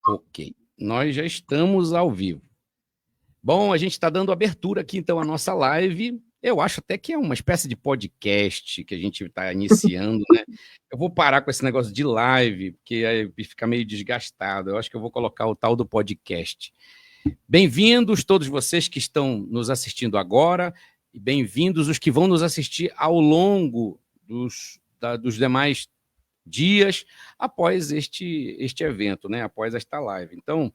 Ok, nós já estamos ao vivo. Bom, a gente está dando abertura aqui, então, à nossa live. Eu acho até que é uma espécie de podcast que a gente está iniciando, né? Eu vou parar com esse negócio de live, porque aí fica meio desgastado. Eu acho que eu vou colocar o tal do podcast. Bem-vindos todos vocês que estão nos assistindo agora, e bem-vindos os que vão nos assistir ao longo dos demais dias após este evento, né? Após esta live. Então,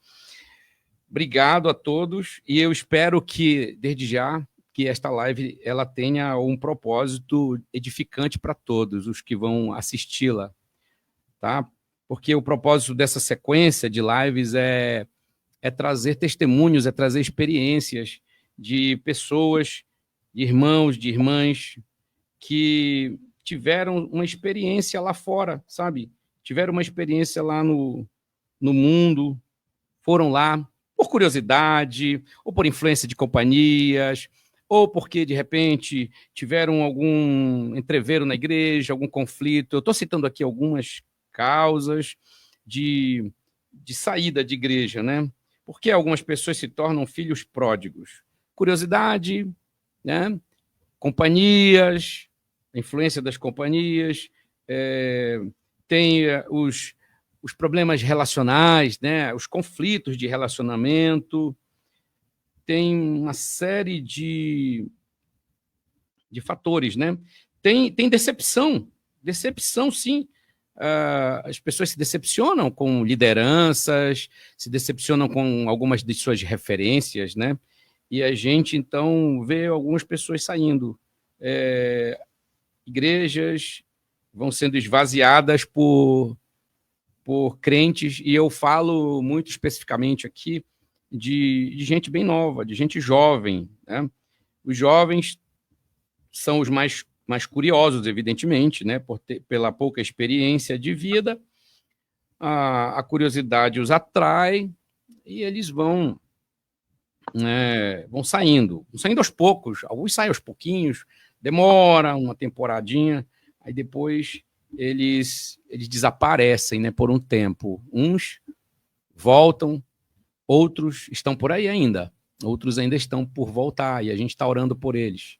obrigado a todos e eu espero que, desde já, que esta live ela tenha um propósito edificante para todos os que vão assisti-la, tá? Porque o propósito dessa sequência de lives é trazer testemunhos, é trazer experiências de pessoas, de irmãos, de irmãs que tiveram uma experiência lá fora, sabe? Tiveram uma experiência lá no mundo, foram lá por curiosidade, ou por influência de companhias, ou porque, de repente, tiveram entreveram na igreja, algum conflito. Eu estou citando aqui algumas causas de saída de igreja, né? Porque algumas pessoas se tornam filhos pródigos. Curiosidade, né? Companhias, a influência das companhias, tem os problemas relacionais, né? Os conflitos de relacionamento, tem uma série de fatores, né? Tem decepção, sim. As pessoas se decepcionam com lideranças, se decepcionam com algumas de suas referências, né? E a gente, então, vê algumas pessoas saindo. Igrejas vão sendo esvaziadas por crentes, e eu falo muito especificamente aqui de gente bem nova, de gente jovem, né? Os jovens são os mais curiosos, evidentemente, né? Pela pouca experiência de vida, a curiosidade os atrai e eles vão saindo aos poucos. Alguns saem aos pouquinhos, demora uma temporadinha, aí depois eles desaparecem, né, por um tempo. Uns voltam, outros estão por aí ainda, outros ainda estão por voltar, e a gente está orando por eles.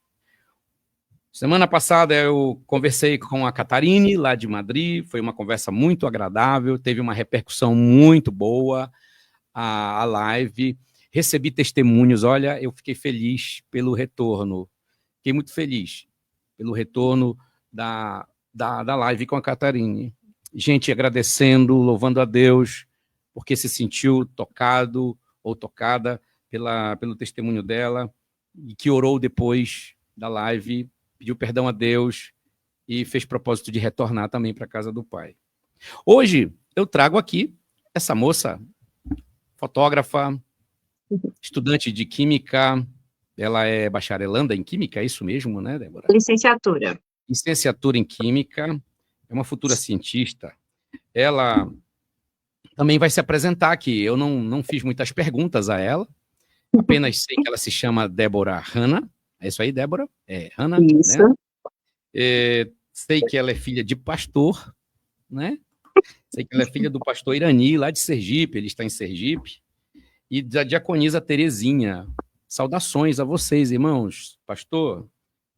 Semana passada eu conversei com a Catarine, lá de Madrid, foi uma conversa muito agradável, teve uma repercussão muito boa a live, recebi testemunhos, olha, eu fiquei feliz pelo retorno, fiquei muito feliz pelo retorno da live com a Catarine. Gente agradecendo, louvando a Deus, porque se sentiu tocado ou tocada pelo testemunho dela, e que orou depois da live, pediu perdão a Deus e fez propósito de retornar também para a casa do Pai. Hoje eu trago aqui essa moça, fotógrafa, estudante de Química, ela é bacharelanda em Química, é isso mesmo, né, Débora? Licenciatura. Licenciatura em Química, é uma futura cientista. Ela também vai se apresentar aqui. Eu não fiz muitas perguntas a ela, apenas sei que ela se chama Débora Hanna. É isso aí, Débora? É Hanna, isso. Né? Sei que ela é filha de pastor, né? Sei que ela é filha do pastor Irani, lá de Sergipe, ele está em Sergipe, e da diaconisa Terezinha. Saudações a vocês, irmãos. Pastor,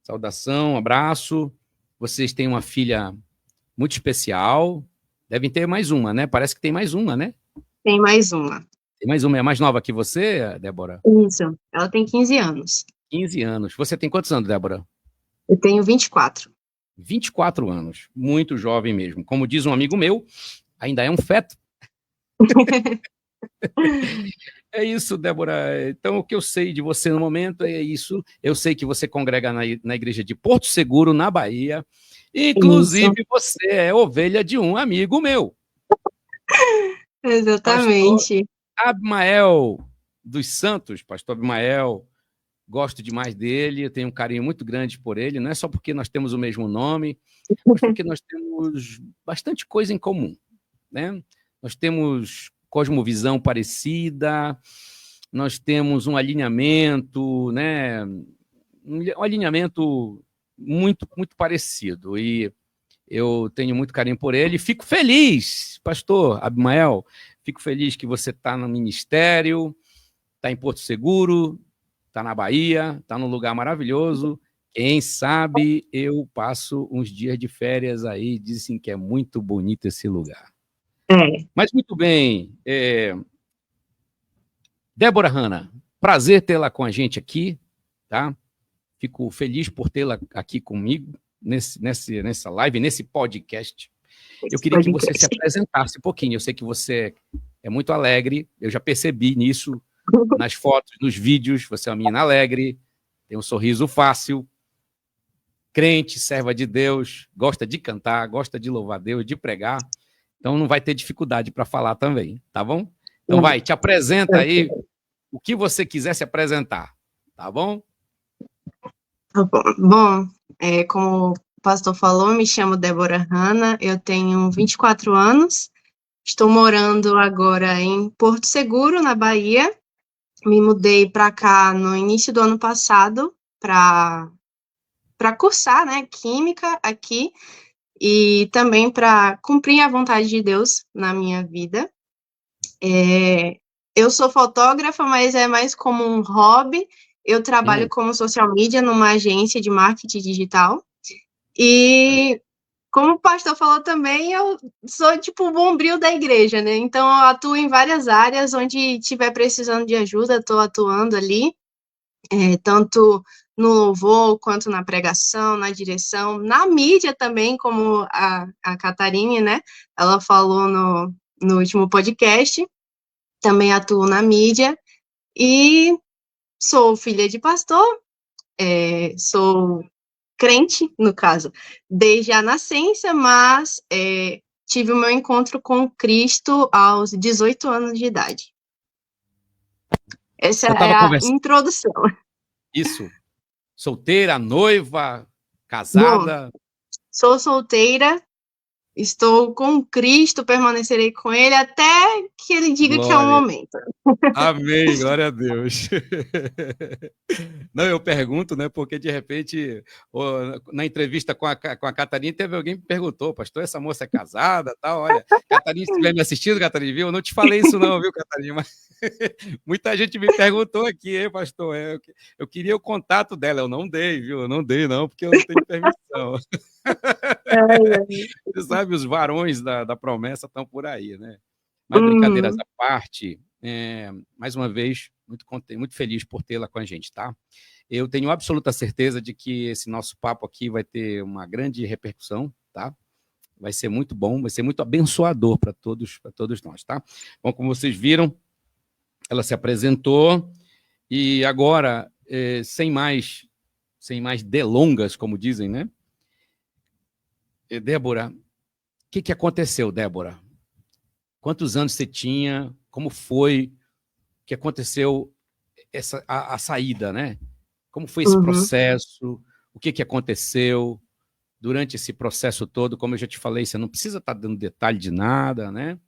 saudação, abraço. Vocês têm uma filha muito especial. Devem ter mais uma, né? Parece que tem mais uma, né? Tem mais uma. Tem mais uma. É mais nova que você, Débora? Isso. Ela tem 15 anos. 15 anos. Você tem quantos anos, Débora? Eu tenho 24. 24 anos. Muito jovem mesmo. Como diz um amigo meu, ainda é um feto. É isso, Débora. Então, o que eu sei de você no momento é isso. Eu sei que você congrega na igreja de Porto Seguro, na Bahia. Inclusive, isso. Você é ovelha de um amigo meu. Exatamente. Pastor Abimael dos Santos, pastor Abimael, gosto demais dele, eu tenho um carinho muito grande por ele, não é só porque nós temos o mesmo nome, mas porque nós temos bastante coisa em comum, né? Nós temos cosmovisão parecida, nós temos um alinhamento, né? Um alinhamento muito, muito parecido. E Eu tenho muito carinho por ele. Fico feliz, pastor Abimael, fico feliz que você está no ministério, está em Porto Seguro, está na Bahia, está num lugar maravilhoso. Quem sabe eu passo uns dias de férias aí, dizem que é muito bonito esse lugar. Mas muito bem, Débora Hanna, prazer tê-la com a gente aqui, tá? Fico feliz por tê-la aqui comigo nessa live, nesse podcast. Eu queria que você se apresentasse um pouquinho. Eu sei que você é muito alegre, eu já percebi nisso, nas fotos, nos vídeos. Você é uma menina alegre, tem um sorriso fácil, crente, serva de Deus, gosta de cantar, gosta de louvar Deus, de pregar. Então não vai ter dificuldade para falar também, tá bom? Então vai, te apresenta aí o que você quiser se apresentar, tá bom? Bom, como o pastor falou, me chamo Débora Hanna, eu tenho 24 anos, estou morando agora em Porto Seguro, na Bahia. Me mudei para cá no início do ano passado para cursar, né, química aqui e também para cumprir a vontade de Deus na minha vida. Eu sou fotógrafa, mas é mais como um hobby. Eu trabalho como social media numa agência de marketing digital. E, como o pastor falou também, eu sou tipo o bombril da igreja, né? Então, eu atuo em várias áreas, onde estiver precisando de ajuda, estou atuando ali, tanto no louvor, quanto na pregação, na direção, na mídia também, como a Catarine, né? Ela falou no último podcast. Também atuo na mídia e sou filha de pastor, sou crente, no caso, desde a nascença, mas tive o meu encontro com Cristo aos 18 anos de idade. Essa é a introdução. Isso. Solteira, noiva, casada? Bom, sou solteira, estou com Cristo, permanecerei com Ele até que Ele diga que é o momento. Amém, glória a Deus. Não, eu pergunto, né, porque de repente, na entrevista com a Catarina, teve alguém que me perguntou, pastor, essa moça é casada, tal, olha, Catarina, se estiver me assistindo, Catarina, viu? Eu não te falei isso não, viu, Catarina? Mas muita gente me perguntou aqui, hein, pastor, eu queria o contato dela, eu não dei, viu? Eu não dei não, porque eu não tenho permissão. Você sabe, os varões da promessa estão por aí, né? Mas brincadeiras à parte, mais uma vez, muito feliz por tê-la com a gente, tá? Eu tenho absoluta certeza de que esse nosso papo aqui vai ter uma grande repercussão, tá? Vai ser muito bom, vai ser muito abençoador para todos nós, tá? Bom, como vocês viram, ela se apresentou e agora, sem mais delongas, como dizem, né? Débora, o que aconteceu, Débora? Quantos anos você tinha? Como foi que aconteceu a saída, né? Como foi esse processo? O que aconteceu durante esse processo todo? Como eu já te falei, você não precisa estar dando detalhe de nada, né?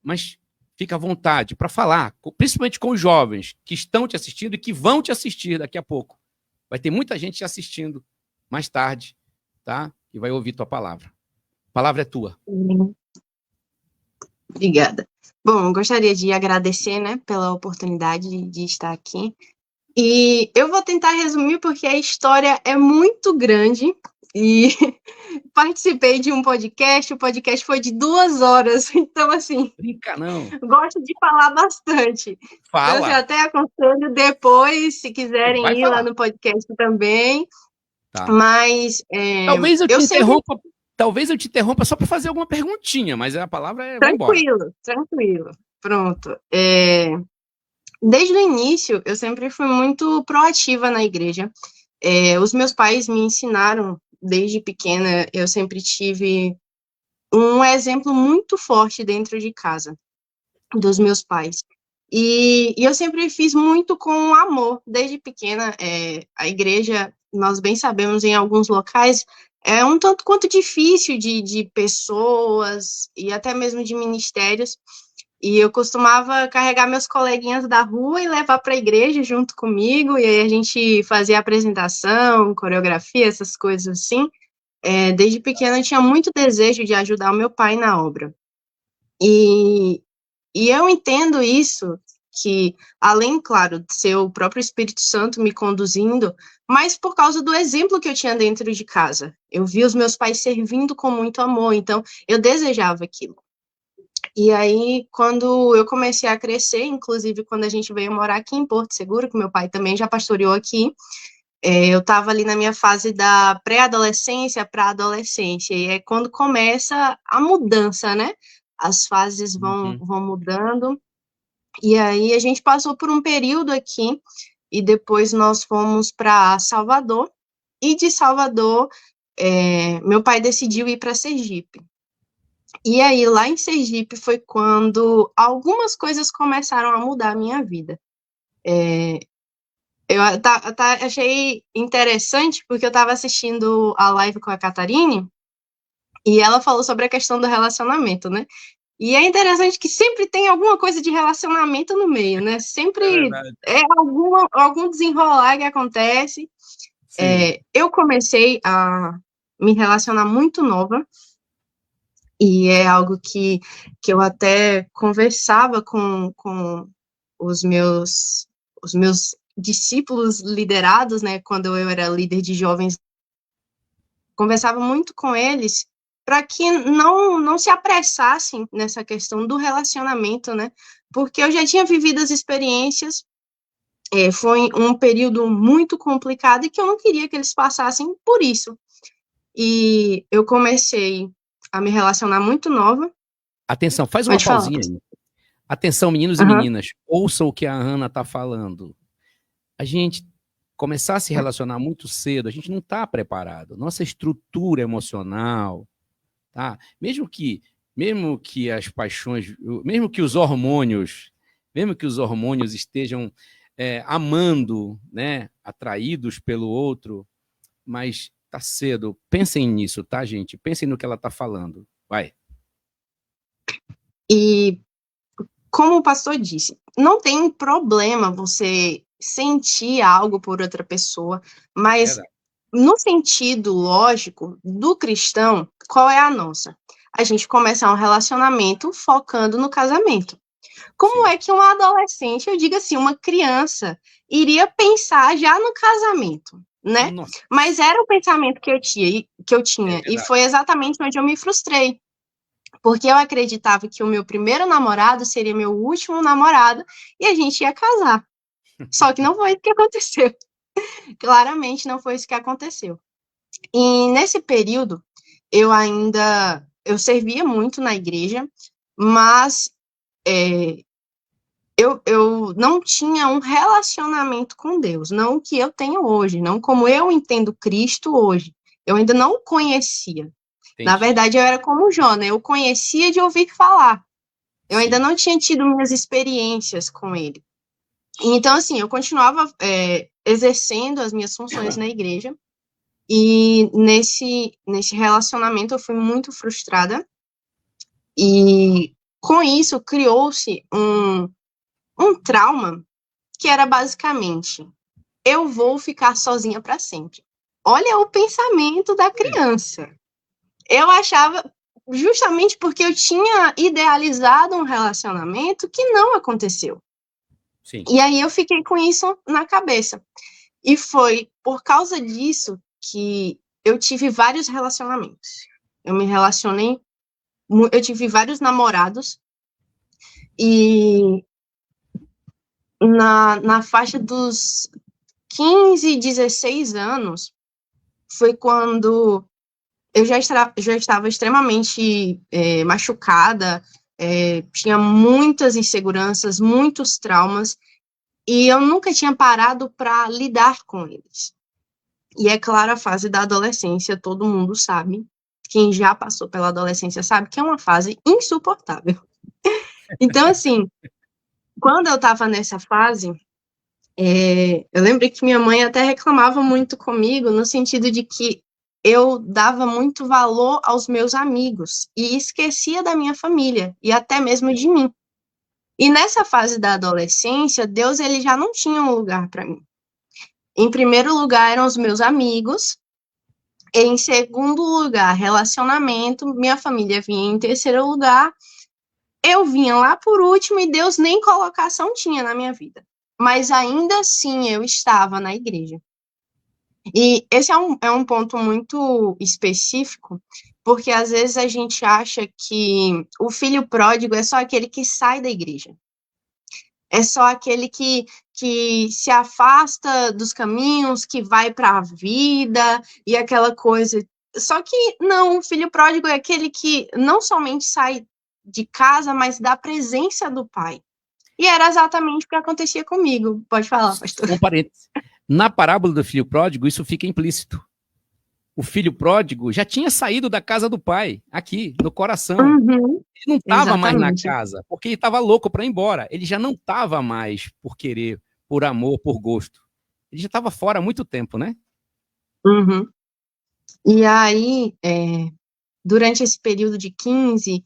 Mas fica à vontade para falar, principalmente com os jovens que estão te assistindo e que vão te assistir daqui a pouco. Vai ter muita gente te assistindo mais tarde, tá? E vai ouvir tua palavra. A palavra é tua. Obrigada. Bom, eu gostaria de agradecer, né, pela oportunidade de estar aqui. E eu vou tentar resumir porque a história é muito grande e participei de um podcast, o podcast foi de 2 horas, então assim... Brinca não. Gosto de falar bastante. Fala. Então, eu até aconselho depois, se quiserem ir lá no podcast também. Tá. Mas talvez eu te interrompa. Talvez eu te interrompa só para fazer alguma perguntinha, mas a palavra é... Tranquilo. Pronto. Desde o início, eu sempre fui muito proativa na igreja. Os meus pais me ensinaram, desde pequena, eu sempre tive um exemplo muito forte dentro de casa, dos meus pais. E eu sempre fiz muito com amor, desde pequena. A igreja, nós bem sabemos, em alguns locais, é um tanto quanto difícil de pessoas e até mesmo de ministérios. E eu costumava carregar meus coleguinhas da rua e levar para a igreja junto comigo, e aí a gente fazia apresentação, coreografia, essas coisas assim. desde pequena eu tinha muito desejo de ajudar o meu pai na obra. E eu entendo isso, que além, claro, de ser o próprio Espírito Santo me conduzindo, mas por causa do exemplo que eu tinha dentro de casa. Eu vi os meus pais servindo com muito amor, então eu desejava aquilo. E aí, quando eu comecei a crescer, inclusive quando a gente veio morar aqui em Porto Seguro, que meu pai também já pastoreou aqui, eu estava ali na minha fase da pré-adolescência para a adolescência, e é quando começa a mudança, né? As fases vão mudando, e aí a gente passou por um período aqui, e depois nós fomos para Salvador, e de Salvador, meu pai decidiu ir para Sergipe. E aí, lá em Sergipe, foi quando algumas coisas começaram a mudar a minha vida. Eu achei interessante, porque eu estava assistindo a live com a Catarine, e ela falou sobre a questão do relacionamento, né? E é interessante que sempre tem alguma coisa de relacionamento no meio, né? Sempre algum desenrolar que acontece. Eu comecei a me relacionar muito nova, e é algo que eu até conversava com os meus discípulos liderados, né, quando eu era líder de jovens, conversava muito com eles para que não se apressassem nessa questão do relacionamento, né, porque eu já tinha vivido as experiências, foi um período muito complicado e que eu não queria que eles passassem por isso. E eu comecei a me relacionar muito nova. Atenção, faz uma Pode falar. pausinha aí. Atenção, meninos e meninas, ouçam o que a Ana está falando. A gente começar a se relacionar muito cedo, a gente não está preparado. Nossa estrutura emocional, tá? Mesmo que as paixões, mesmo que os hormônios estejam amando, né, atraídos pelo outro, mas tá cedo. Pensem nisso, tá, gente? Pensem no que ela está falando. Vai. E como o pastor disse, não tem problema você sentir algo por outra pessoa, mas no sentido lógico do cristão, qual é a nossa? A gente começa um relacionamento focando no casamento. Como é que um adolescente, eu digo assim, uma criança, iria pensar já no casamento, né? Nossa. Mas era o pensamento que eu tinha, e foi exatamente onde eu me frustrei. Porque eu acreditava que o meu primeiro namorado seria meu último namorado e a gente ia casar. Só que não foi isso que aconteceu. Claramente não foi isso que aconteceu. E nesse período, eu servia muito na igreja, mas eu não tinha um relacionamento com Deus, não o que eu tenho hoje, não como eu entendo Cristo hoje. Eu ainda não o conhecia. Entendi. Na verdade, eu era como o Jó, né? Eu conhecia de ouvir falar. Eu ainda não tinha tido minhas experiências com ele. Então, assim, eu continuava exercendo as minhas funções na igreja, e nesse relacionamento eu fui muito frustrada, e com isso criou-se um trauma que era basicamente, eu vou ficar sozinha para sempre. Olha o pensamento da criança. Eu achava, justamente porque eu tinha idealizado um relacionamento que não aconteceu. Sim. E aí eu fiquei com isso na cabeça. E foi por causa disso que eu tive vários relacionamentos. Eu tive vários namorados, e na faixa dos 15, 16 anos, foi quando eu já estava extremamente machucada, tinha muitas inseguranças, muitos traumas, e eu nunca tinha parado para lidar com eles. E é claro, a fase da adolescência, todo mundo sabe, quem já passou pela adolescência sabe que é uma fase insuportável. Então, assim, quando eu estava nessa fase, eu lembro que minha mãe até reclamava muito comigo, no sentido de que eu dava muito valor aos meus amigos e esquecia da minha família e até mesmo de mim. E nessa fase da adolescência, Deus ele já não tinha um lugar para mim. Em primeiro lugar eram os meus amigos, Em segundo lugar, relacionamento, minha família vinha em terceiro lugar, eu vinha lá por último e Deus nem colocação tinha na minha vida. Mas ainda assim eu estava na igreja. E esse é um ponto muito específico, porque às vezes a gente acha que o filho pródigo é só aquele que sai da igreja. É só aquele que se afasta dos caminhos, que vai para a vida e aquela coisa. Só que não, o filho pródigo é aquele que não somente sai de casa, mas da presença do pai. E era exatamente o que acontecia comigo. Pode falar, pastor. Um parênteses. Na parábola do filho pródigo, isso fica implícito. O filho pródigo já tinha saído da casa do pai, aqui, no coração. Uhum, Ele não estava mais na exatamente. casa, porque ele estava louco para ir embora. Ele já não estava mais por querer, por amor, por gosto. Ele já estava fora há muito tempo, né? Uhum. E aí, durante esse período de 15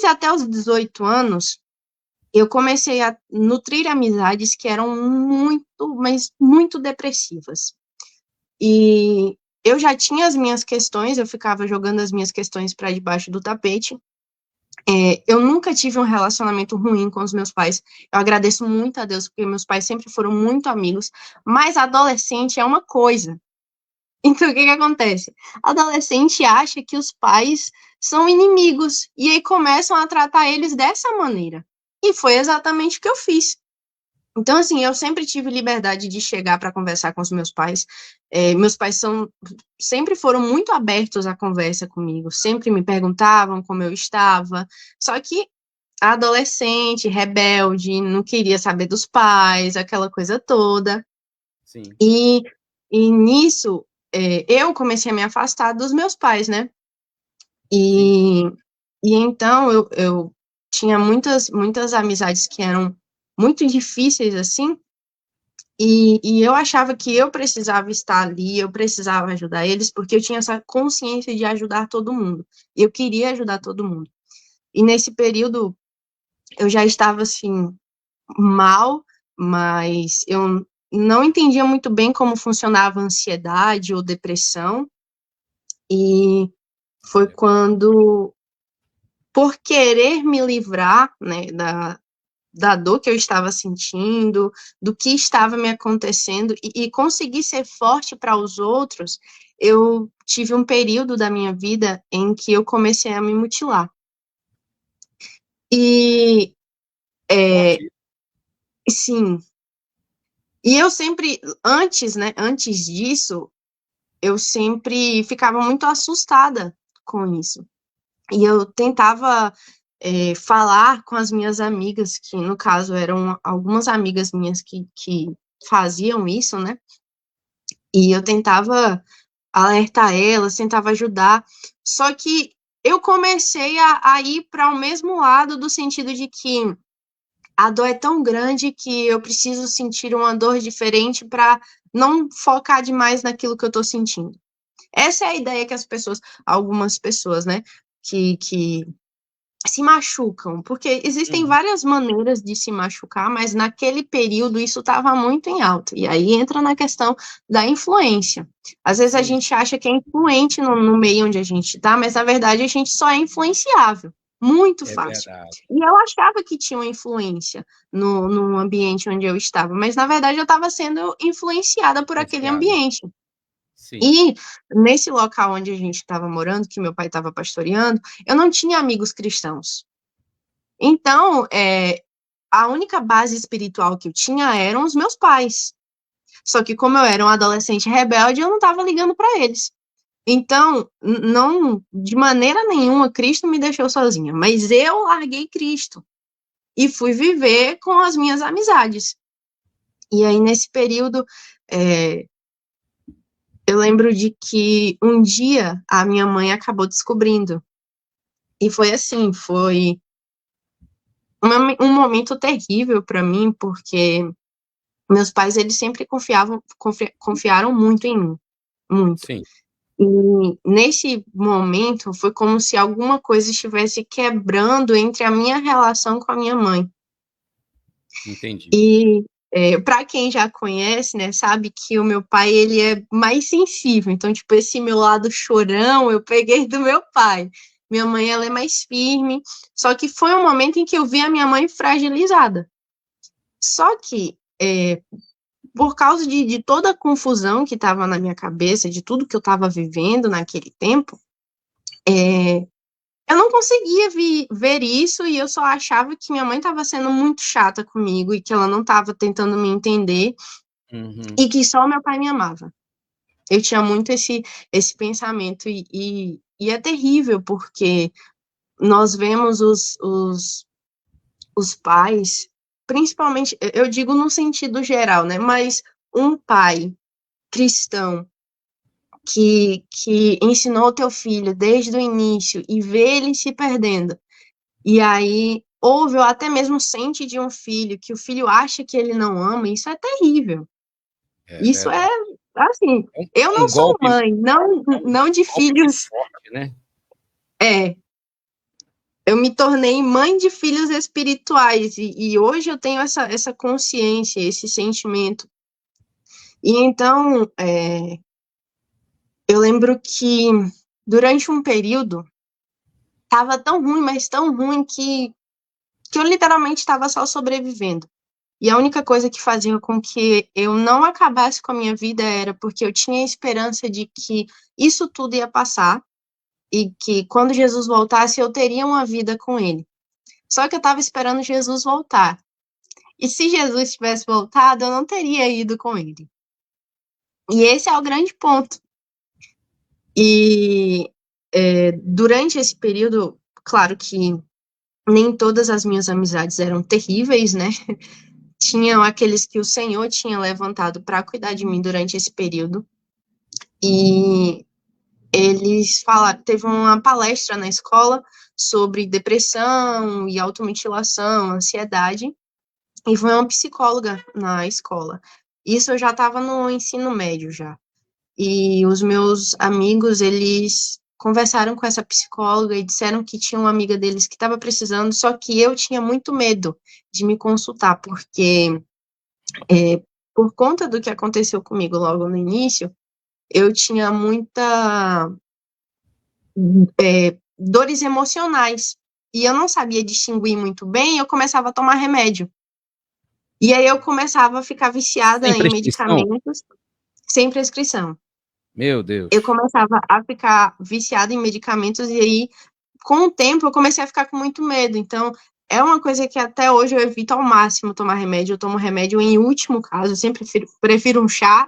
até os 18 anos, eu comecei a nutrir amizades que eram muito, mas muito depressivas. E eu já tinha as minhas questões, eu ficava jogando as minhas questões para debaixo do tapete. Eu nunca tive um relacionamento ruim com os meus pais. Eu agradeço muito a Deus, porque meus pais sempre foram muito amigos. Mas adolescente é uma coisa. Então, o que acontece? Adolescente acha que os pais são inimigos, e aí começam a tratar eles dessa maneira. E foi exatamente o que eu fiz. Então, assim, eu sempre tive liberdade de chegar para conversar com os meus pais. Meus pais sempre foram muito abertos à conversa comigo, sempre me perguntavam como eu estava. Só que adolescente, rebelde, não queria saber dos pais, aquela coisa toda. Sim. E nisso, eu comecei a me afastar dos meus pais, né? E, e então eu tinha muitas amizades que eram muito difíceis, assim, e eu achava que eu precisava estar ali, eu precisava ajudar eles, porque eu tinha essa consciência de ajudar todo mundo. Eu queria ajudar todo mundo. E nesse período, eu já estava, assim, mal, mas eu não entendia muito bem como funcionava a ansiedade ou depressão, e foi quando, por querer me livrar, né, da dor que eu estava sentindo, do que estava me acontecendo, e conseguir ser forte para os outros, eu tive um período da minha vida em que eu comecei a me mutilar. E, Forte. sim, e eu sempre, antes disso, eu sempre ficava muito assustada com isso. E eu tentava falar com as minhas amigas, que no caso eram algumas amigas minhas que faziam isso, né? E eu tentava alertar elas, tentava ajudar. Só que eu comecei a ir para o mesmo lado, do sentido de que a dor é tão grande que eu preciso sentir uma dor diferente para não focar demais naquilo que eu estou sentindo. Essa é a ideia que algumas pessoas, né, que se machucam, porque existem várias maneiras de se machucar, mas naquele período isso estava muito em alta, e aí entra na questão da influência. Às vezes a Sim, gente acha que é influente no meio onde a gente está, mas na verdade a gente só é influenciável, muito é fácil. verdade. E eu achava que tinha uma influência no ambiente onde eu estava, mas na verdade eu estava sendo influenciada por aquele Influenciada. ambiente. Sim. E nesse local onde a gente estava morando, que meu pai estava pastoreando, eu não tinha amigos cristãos. Então, a única base espiritual que eu tinha eram os meus pais. Só que como eu era um adolescente rebelde, eu não estava ligando para eles. Então, não, de maneira nenhuma, Cristo me deixou sozinha. Mas eu larguei Cristo e fui viver com as minhas amizades. E aí, nesse período, eu lembro de que um dia a minha mãe acabou descobrindo. E foi assim, foi um momento terrível para mim, porque meus pais, eles sempre confiaram muito em mim, muito. Sim, E nesse momento foi como se alguma coisa estivesse quebrando entre a minha relação com a minha mãe. entendi. Para quem já conhece, né, sabe que o meu pai, ele é mais sensível. Então, tipo, esse meu lado chorão, eu peguei do meu pai. Minha mãe, ela é mais firme. Só que foi um momento em que eu vi a minha mãe fragilizada. Só que, por causa de toda a confusão que estava na minha cabeça, de tudo que eu estava vivendo naquele tempo, eu não conseguia ver isso e eu só achava que minha mãe estava sendo muito chata comigo e que ela não estava tentando me entender e que só meu pai me amava. Eu tinha muito esse pensamento e é terrível porque nós vemos os pais, principalmente, eu digo no sentido geral, né? Mas um pai cristão que ensinou o teu filho desde o início e vê ele se perdendo, e aí ouve ou até mesmo sente de um filho que o filho acha que ele não ama, isso é terrível. É Isso é, verdade. assim, eu É não um sou golpe, mãe, não de golpe de filhos, sorte, né? eu me tornei mãe de filhos espirituais, e hoje eu tenho essa consciência, esse sentimento. E então, eu lembro que durante um período, estava tão ruim, mas tão ruim que eu literalmente estava só sobrevivendo. E a única coisa que fazia com que eu não acabasse com a minha vida era porque eu tinha a esperança de que isso tudo ia passar e que quando Jesus voltasse eu teria uma vida com ele. Só que eu estava esperando Jesus voltar. E se Jesus tivesse voltado, eu não teria ido com ele. E esse é o grande ponto. E durante esse período, claro que nem todas as minhas amizades eram terríveis, né? Tinham aqueles que o Senhor tinha levantado para cuidar de mim durante esse período. E eles falaram, teve uma palestra na escola sobre depressão e automutilação, ansiedade, e foi uma psicóloga na escola. Isso eu já estava no ensino médio já. E os meus amigos, eles conversaram com essa psicóloga e disseram que tinha uma amiga deles que estava precisando, só que eu tinha muito medo de me consultar, porque por conta do que aconteceu comigo logo no início, eu tinha muita dores emocionais. E eu não sabia distinguir muito bem, eu começava a tomar remédio. E aí eu começava a ficar viciada Sem em prescrição? medicamentos sem prescrição. Meu Deus. Eu começava a ficar viciada em medicamentos e aí, com o tempo, eu comecei a ficar com muito medo. Então, é uma coisa que até hoje eu evito ao máximo tomar remédio. Eu tomo remédio em último caso, eu sempre prefiro um chá,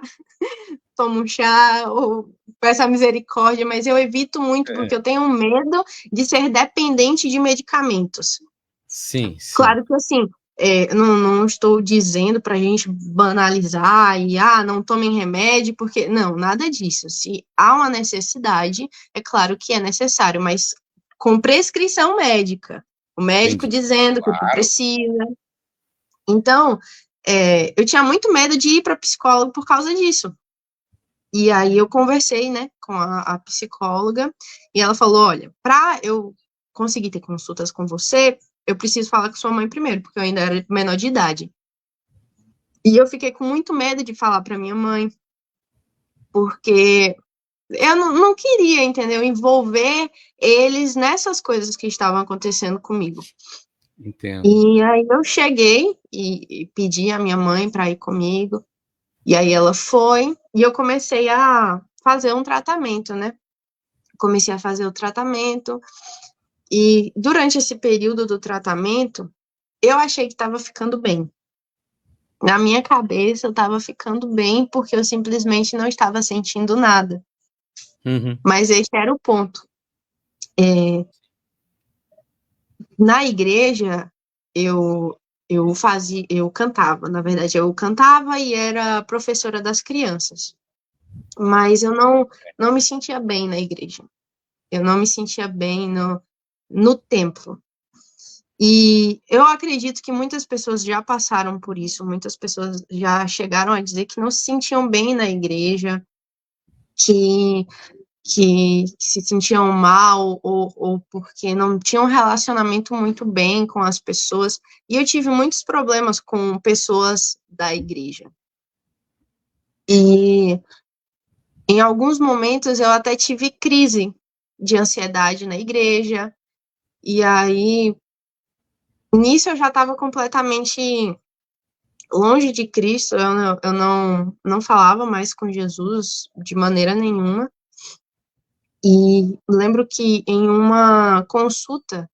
tomo um chá ou peço a misericórdia, mas eu evito muito porque eu tenho medo de ser dependente de medicamentos. Sim, sim. Claro que assim, não estou dizendo para a gente banalizar e não tomem remédio, porque não, nada disso. Se há uma necessidade, é claro que é necessário, mas com prescrição médica. O médico Entendi. dizendo que tu Claro. precisa. Então, eu tinha muito medo de ir para psicólogo por causa disso. E aí eu conversei, né, com a psicóloga, e ela falou, olha, para eu conseguir ter consultas com você, eu preciso falar com sua mãe primeiro, porque eu ainda era menor de idade. E eu fiquei com muito medo de falar para minha mãe, porque eu não queria, entendeu, envolver eles nessas coisas que estavam acontecendo comigo. Entendo. E aí eu cheguei e pedi a minha mãe para ir comigo, e aí ela foi, e eu comecei a fazer um tratamento, né? Comecei a fazer o tratamento, e durante esse período do tratamento, eu achei que estava ficando bem. Na minha cabeça, eu estava ficando bem, porque eu simplesmente não estava sentindo nada. Uhum. Mas esse era o ponto. Na igreja, eu cantava, na verdade, eu cantava e era professora das crianças. Mas eu não me sentia bem na igreja. Eu não me sentia bem no templo. E eu acredito que muitas pessoas já passaram por isso, muitas pessoas já chegaram a dizer que não se sentiam bem na igreja, que que se sentiam mal ou porque não tinham um relacionamento muito bem com as pessoas. E eu tive muitos problemas com pessoas da igreja. E em alguns momentos eu até tive crise de ansiedade na igreja. E aí, nisso eu já estava completamente longe de Cristo, eu não falava mais com Jesus de maneira nenhuma. E lembro que em uma consulta,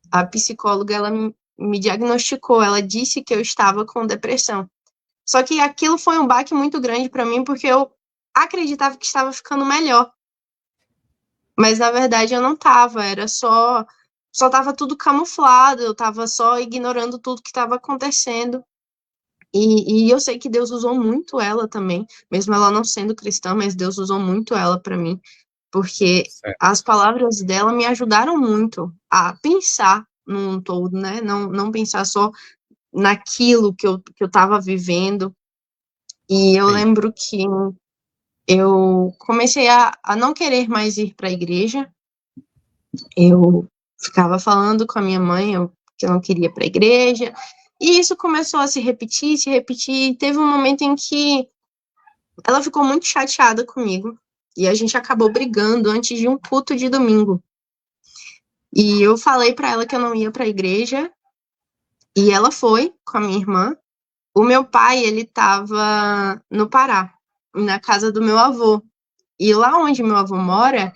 a psicóloga, ela me diagnosticou, ela disse que eu estava com depressão. Só que aquilo foi um baque muito grande para mim, porque eu acreditava que estava ficando melhor. Mas, na verdade, eu não estava, era só estava tudo camuflado, eu estava só ignorando tudo que estava acontecendo. E eu sei que Deus usou muito ela também, mesmo ela não sendo cristã, mas Deus usou muito ela para mim, porque Certo. as palavras dela me ajudaram muito a pensar num todo, né? Não pensar só naquilo que eu estava vivendo. E eu Entendi. lembro que eu comecei a não querer mais ir para a igreja. Eu ficava falando com a minha mãe que eu não queria ir para a igreja. E isso começou a se repetir, se repetir. E teve um momento em que ela ficou muito chateada comigo. E a gente acabou brigando antes de um culto de domingo. E eu falei para ela que eu não ia para a igreja. E ela foi com a minha irmã. O meu pai, ele estava no Pará, na casa do meu avô. E lá onde meu avô mora,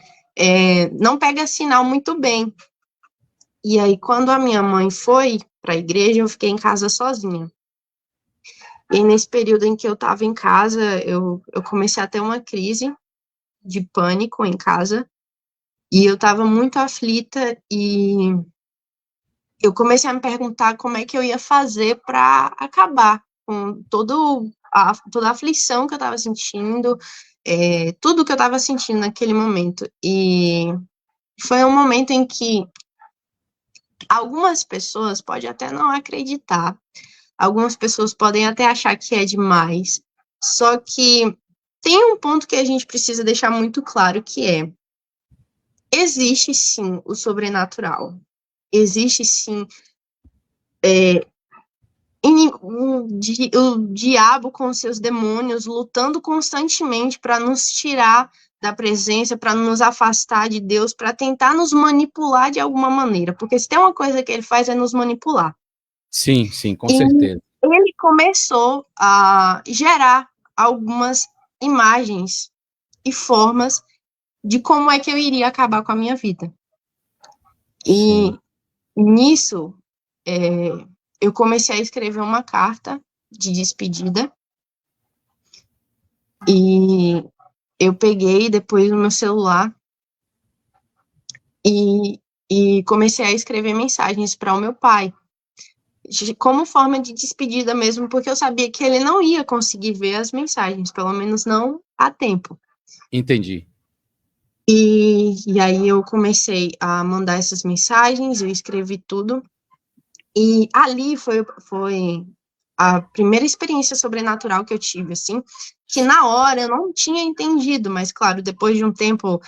não pega sinal muito bem. E aí, quando a minha mãe foi para a igreja, eu fiquei em casa sozinha. E nesse período em que eu estava em casa, eu comecei a ter uma crise de pânico em casa. E eu estava muito aflita e eu comecei a me perguntar como é que eu ia fazer para acabar com toda a aflição que eu estava sentindo, tudo que eu estava sentindo naquele momento. E foi um momento em que algumas pessoas podem até não acreditar, algumas pessoas podem até achar que é demais, só que tem um ponto que a gente precisa deixar muito claro, que existe sim o sobrenatural, existe sim o diabo com seus demônios lutando constantemente para nos tirar da presença, para nos afastar de Deus, para tentar nos manipular de alguma maneira, porque se tem uma coisa que ele faz é nos manipular. Sim, sim, com E certeza. ele começou a gerar algumas imagens e formas de como é que eu iria acabar com a minha vida. E Sim. nisso, eu comecei a escrever uma carta de despedida e eu peguei depois no meu celular e comecei a escrever mensagens para o meu pai, como forma de despedida mesmo, porque eu sabia que ele não ia conseguir ver as mensagens, pelo menos não a tempo. Entendi. E aí eu comecei a mandar essas mensagens, eu escrevi tudo, e ali foi a primeira experiência sobrenatural que eu tive, assim, que na hora eu não tinha entendido, mas claro, depois de um tempo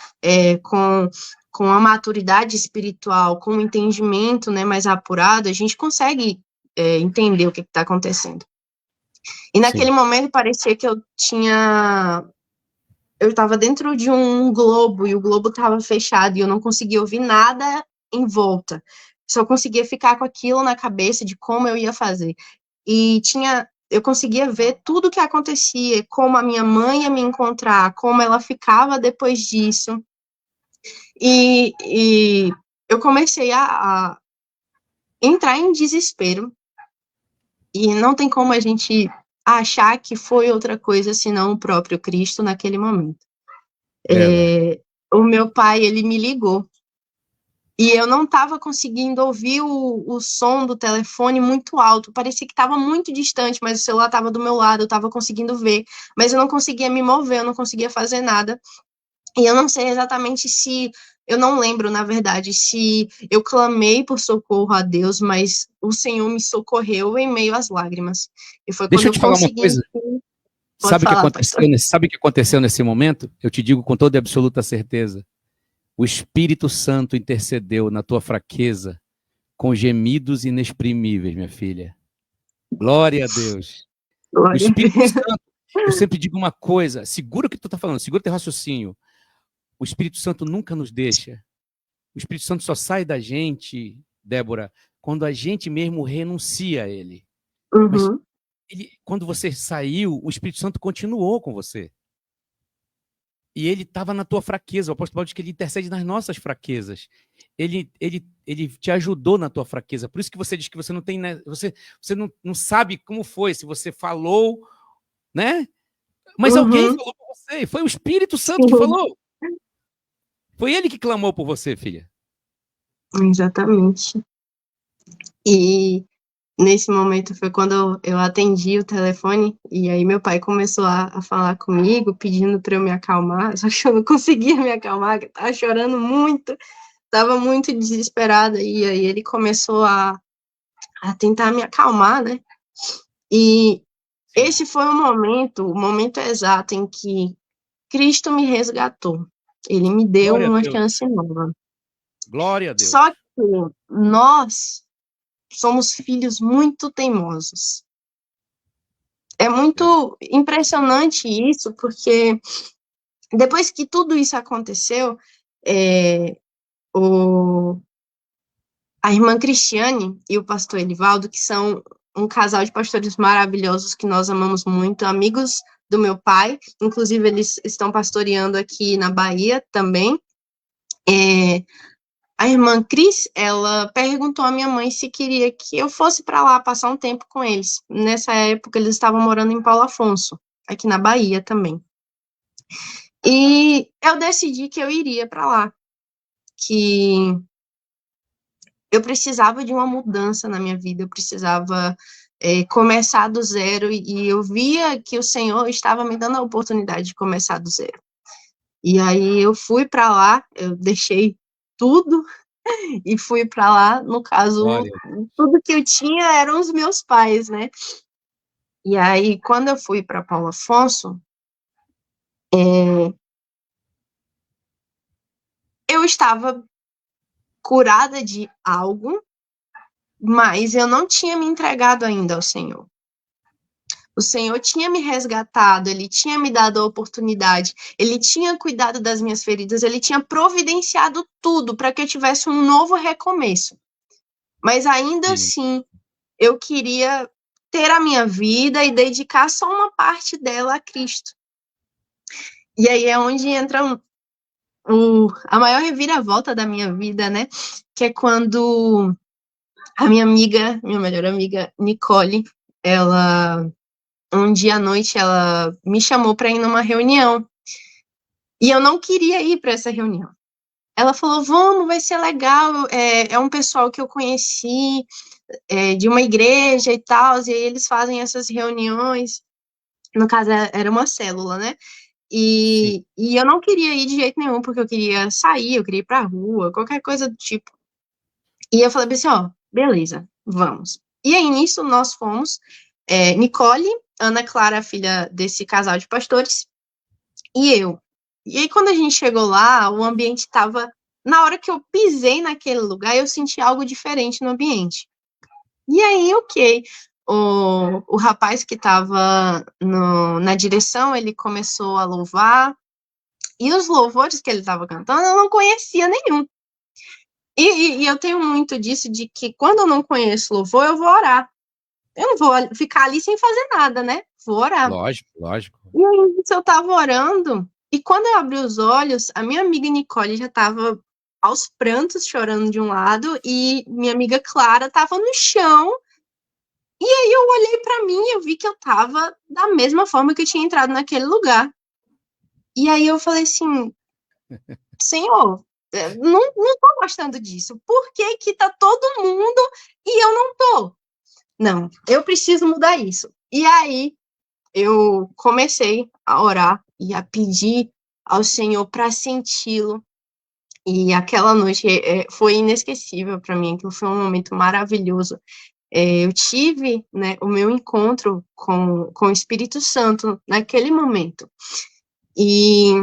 com a maturidade espiritual, com o entendimento, né, mais apurado, a gente consegue entender o que está acontecendo. E naquele Sim. momento parecia que eu estava dentro de um globo e o globo estava fechado e eu não conseguia ouvir nada em volta. Só conseguia ficar com aquilo na cabeça de como eu ia fazer. E eu conseguia ver tudo o que acontecia, como a minha mãe ia me encontrar, como ela ficava depois disso. E eu comecei a entrar em desespero. E não tem como a gente achar que foi outra coisa senão o próprio Cristo naquele momento. Verdade. O meu pai, ele me ligou. E eu não estava conseguindo ouvir o som do telefone muito alto. Parecia que estava muito distante, mas o celular estava do meu lado, eu estava conseguindo ver. Mas eu não conseguia me mover, eu não conseguia fazer nada. E eu não sei exatamente se... Eu não lembro, na verdade, se eu clamei por socorro a Deus, mas o Senhor me socorreu em meio às lágrimas. E foi quando Deixa eu eu te falar uma consegui... coisa. Pode Sabe o que falar, aconteceu, pastor. sabe o que aconteceu nesse momento? Eu te digo com toda e absoluta certeza. O Espírito Santo intercedeu na tua fraqueza com gemidos inexprimíveis, minha filha. Glória a Deus. O Glória a Espírito Deus. Santo, eu sempre digo uma coisa, segura o que tu está falando, segura teu raciocínio. O Espírito Santo nunca nos deixa. O Espírito Santo só sai da gente, Débora, quando a gente mesmo renuncia a ele. Mas Uhum, quando você saiu, o Espírito Santo continuou com você. E ele estava na tua fraqueza. O apóstolo Paulo diz que ele intercede nas nossas fraquezas. Ele te ajudou na tua fraqueza. Por isso que você diz que você não tem, né, você não sabe como foi, se você falou, né? Mas alguém uhum, falou por você. Foi o Espírito Santo que sim, falou. Foi ele que clamou por você, filha. exatamente. E nesse momento foi quando eu atendi o telefone, e aí meu pai começou a falar comigo, pedindo para eu me acalmar, só que eu não conseguia me acalmar, eu tava chorando muito, tava muito desesperada, e aí ele começou a tentar me acalmar, né? E Sim. esse foi o momento exato em que Cristo me resgatou. Ele me deu Glória a uma Deus. chance nova. Glória a Só Deus. que nós somos filhos muito teimosos. É Verdade. muito impressionante isso, porque depois que tudo isso aconteceu, é, o, a irmã Cristiane e o pastor Elivaldo, que são um casal de pastores maravilhosos que nós amamos muito, amigos do meu pai, inclusive eles estão pastoreando aqui na Bahia também. É, a irmã Cris, ela perguntou à minha mãe se queria que eu fosse para lá passar um tempo com eles. Nessa época, eles estavam morando em Paulo Afonso, aqui na Bahia também. E eu decidi que eu iria para lá, que eu precisava de uma mudança na minha vida, eu precisava começar do zero, e eu via que o Senhor estava me dando a oportunidade de começar do zero. E aí eu fui para lá, eu deixei tudo e fui para lá. No caso, Glória a tudo que eu tinha eram os meus pais, né? E aí, quando eu fui para Paulo Afonso, eu estava curada de algo, mas eu não tinha me entregado ainda ao Senhor. O Senhor tinha me resgatado, Ele tinha me dado a oportunidade, Ele tinha cuidado das minhas feridas, Ele tinha providenciado tudo para que eu tivesse um novo recomeço. Mas ainda Deus. assim, eu queria ter a minha vida e dedicar só uma parte dela a Cristo. E aí é onde entra a maior reviravolta da minha vida, né? Que é quando a minha amiga, minha melhor amiga, Nicole, ela, um dia à noite, ela me chamou para ir numa reunião. E eu não queria ir para essa reunião. Ela falou, vamos, vai ser legal, é um pessoal que eu conheci, de uma igreja e tal, e aí eles fazem essas reuniões, no caso era uma célula, né? Sim. E eu não queria ir de jeito nenhum, porque eu queria sair, eu queria ir pra rua, qualquer coisa do tipo. E eu falei assim, ó, beleza, vamos. E aí, nisso, nós fomos, Nicole, Ana Clara, filha desse casal de pastores, e eu. E aí, quando a gente chegou lá, o ambiente estava... Na hora que eu pisei naquele lugar, eu senti algo diferente no ambiente. E aí, ok, o rapaz que estava na direção, ele começou a louvar, e os louvores que ele estava cantando, eu não conhecia nenhum. E eu tenho muito disso, de que quando eu não conheço louvor, eu vou orar. Eu não vou ficar ali sem fazer nada, né? Vou orar. Lógico, lógico. E aí, eu estava orando, e quando eu abri os olhos, a minha amiga Nicole já estava aos prantos, chorando de um lado, e minha amiga Clara estava no chão. E aí eu olhei para mim e eu vi que eu estava da mesma forma que eu tinha entrado naquele lugar. E aí eu falei assim, Senhor, não tô gostando disso. Por que que tá todo mundo e eu não tô? Não, eu preciso mudar isso. E aí eu comecei a orar e a pedir ao Senhor para senti-lo. E aquela noite foi inesquecível para mim, aquilo foi um momento maravilhoso. eu tive, né, o meu encontro com o Espírito Santo naquele momento. E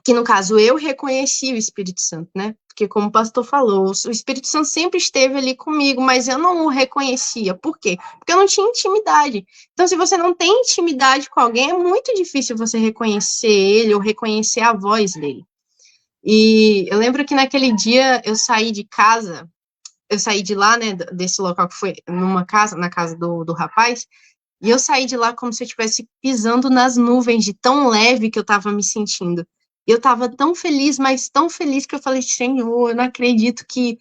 que, no caso, eu reconheci o Espírito Santo, né? Porque, como o pastor falou, o Espírito Santo sempre esteve ali comigo, mas eu não o reconhecia. Por quê? Porque eu não tinha intimidade. Então, se você não tem intimidade com alguém, é muito difícil você reconhecer ele ou reconhecer a voz dele. E eu lembro que naquele dia eu saí de casa, eu saí de lá, né, desse local que foi numa casa, na casa do rapaz, e eu saí de lá como se eu estivesse pisando nas nuvens, de tão leve que eu estava me sentindo. E eu estava tão feliz, mas tão feliz que eu falei, Senhor, eu não acredito que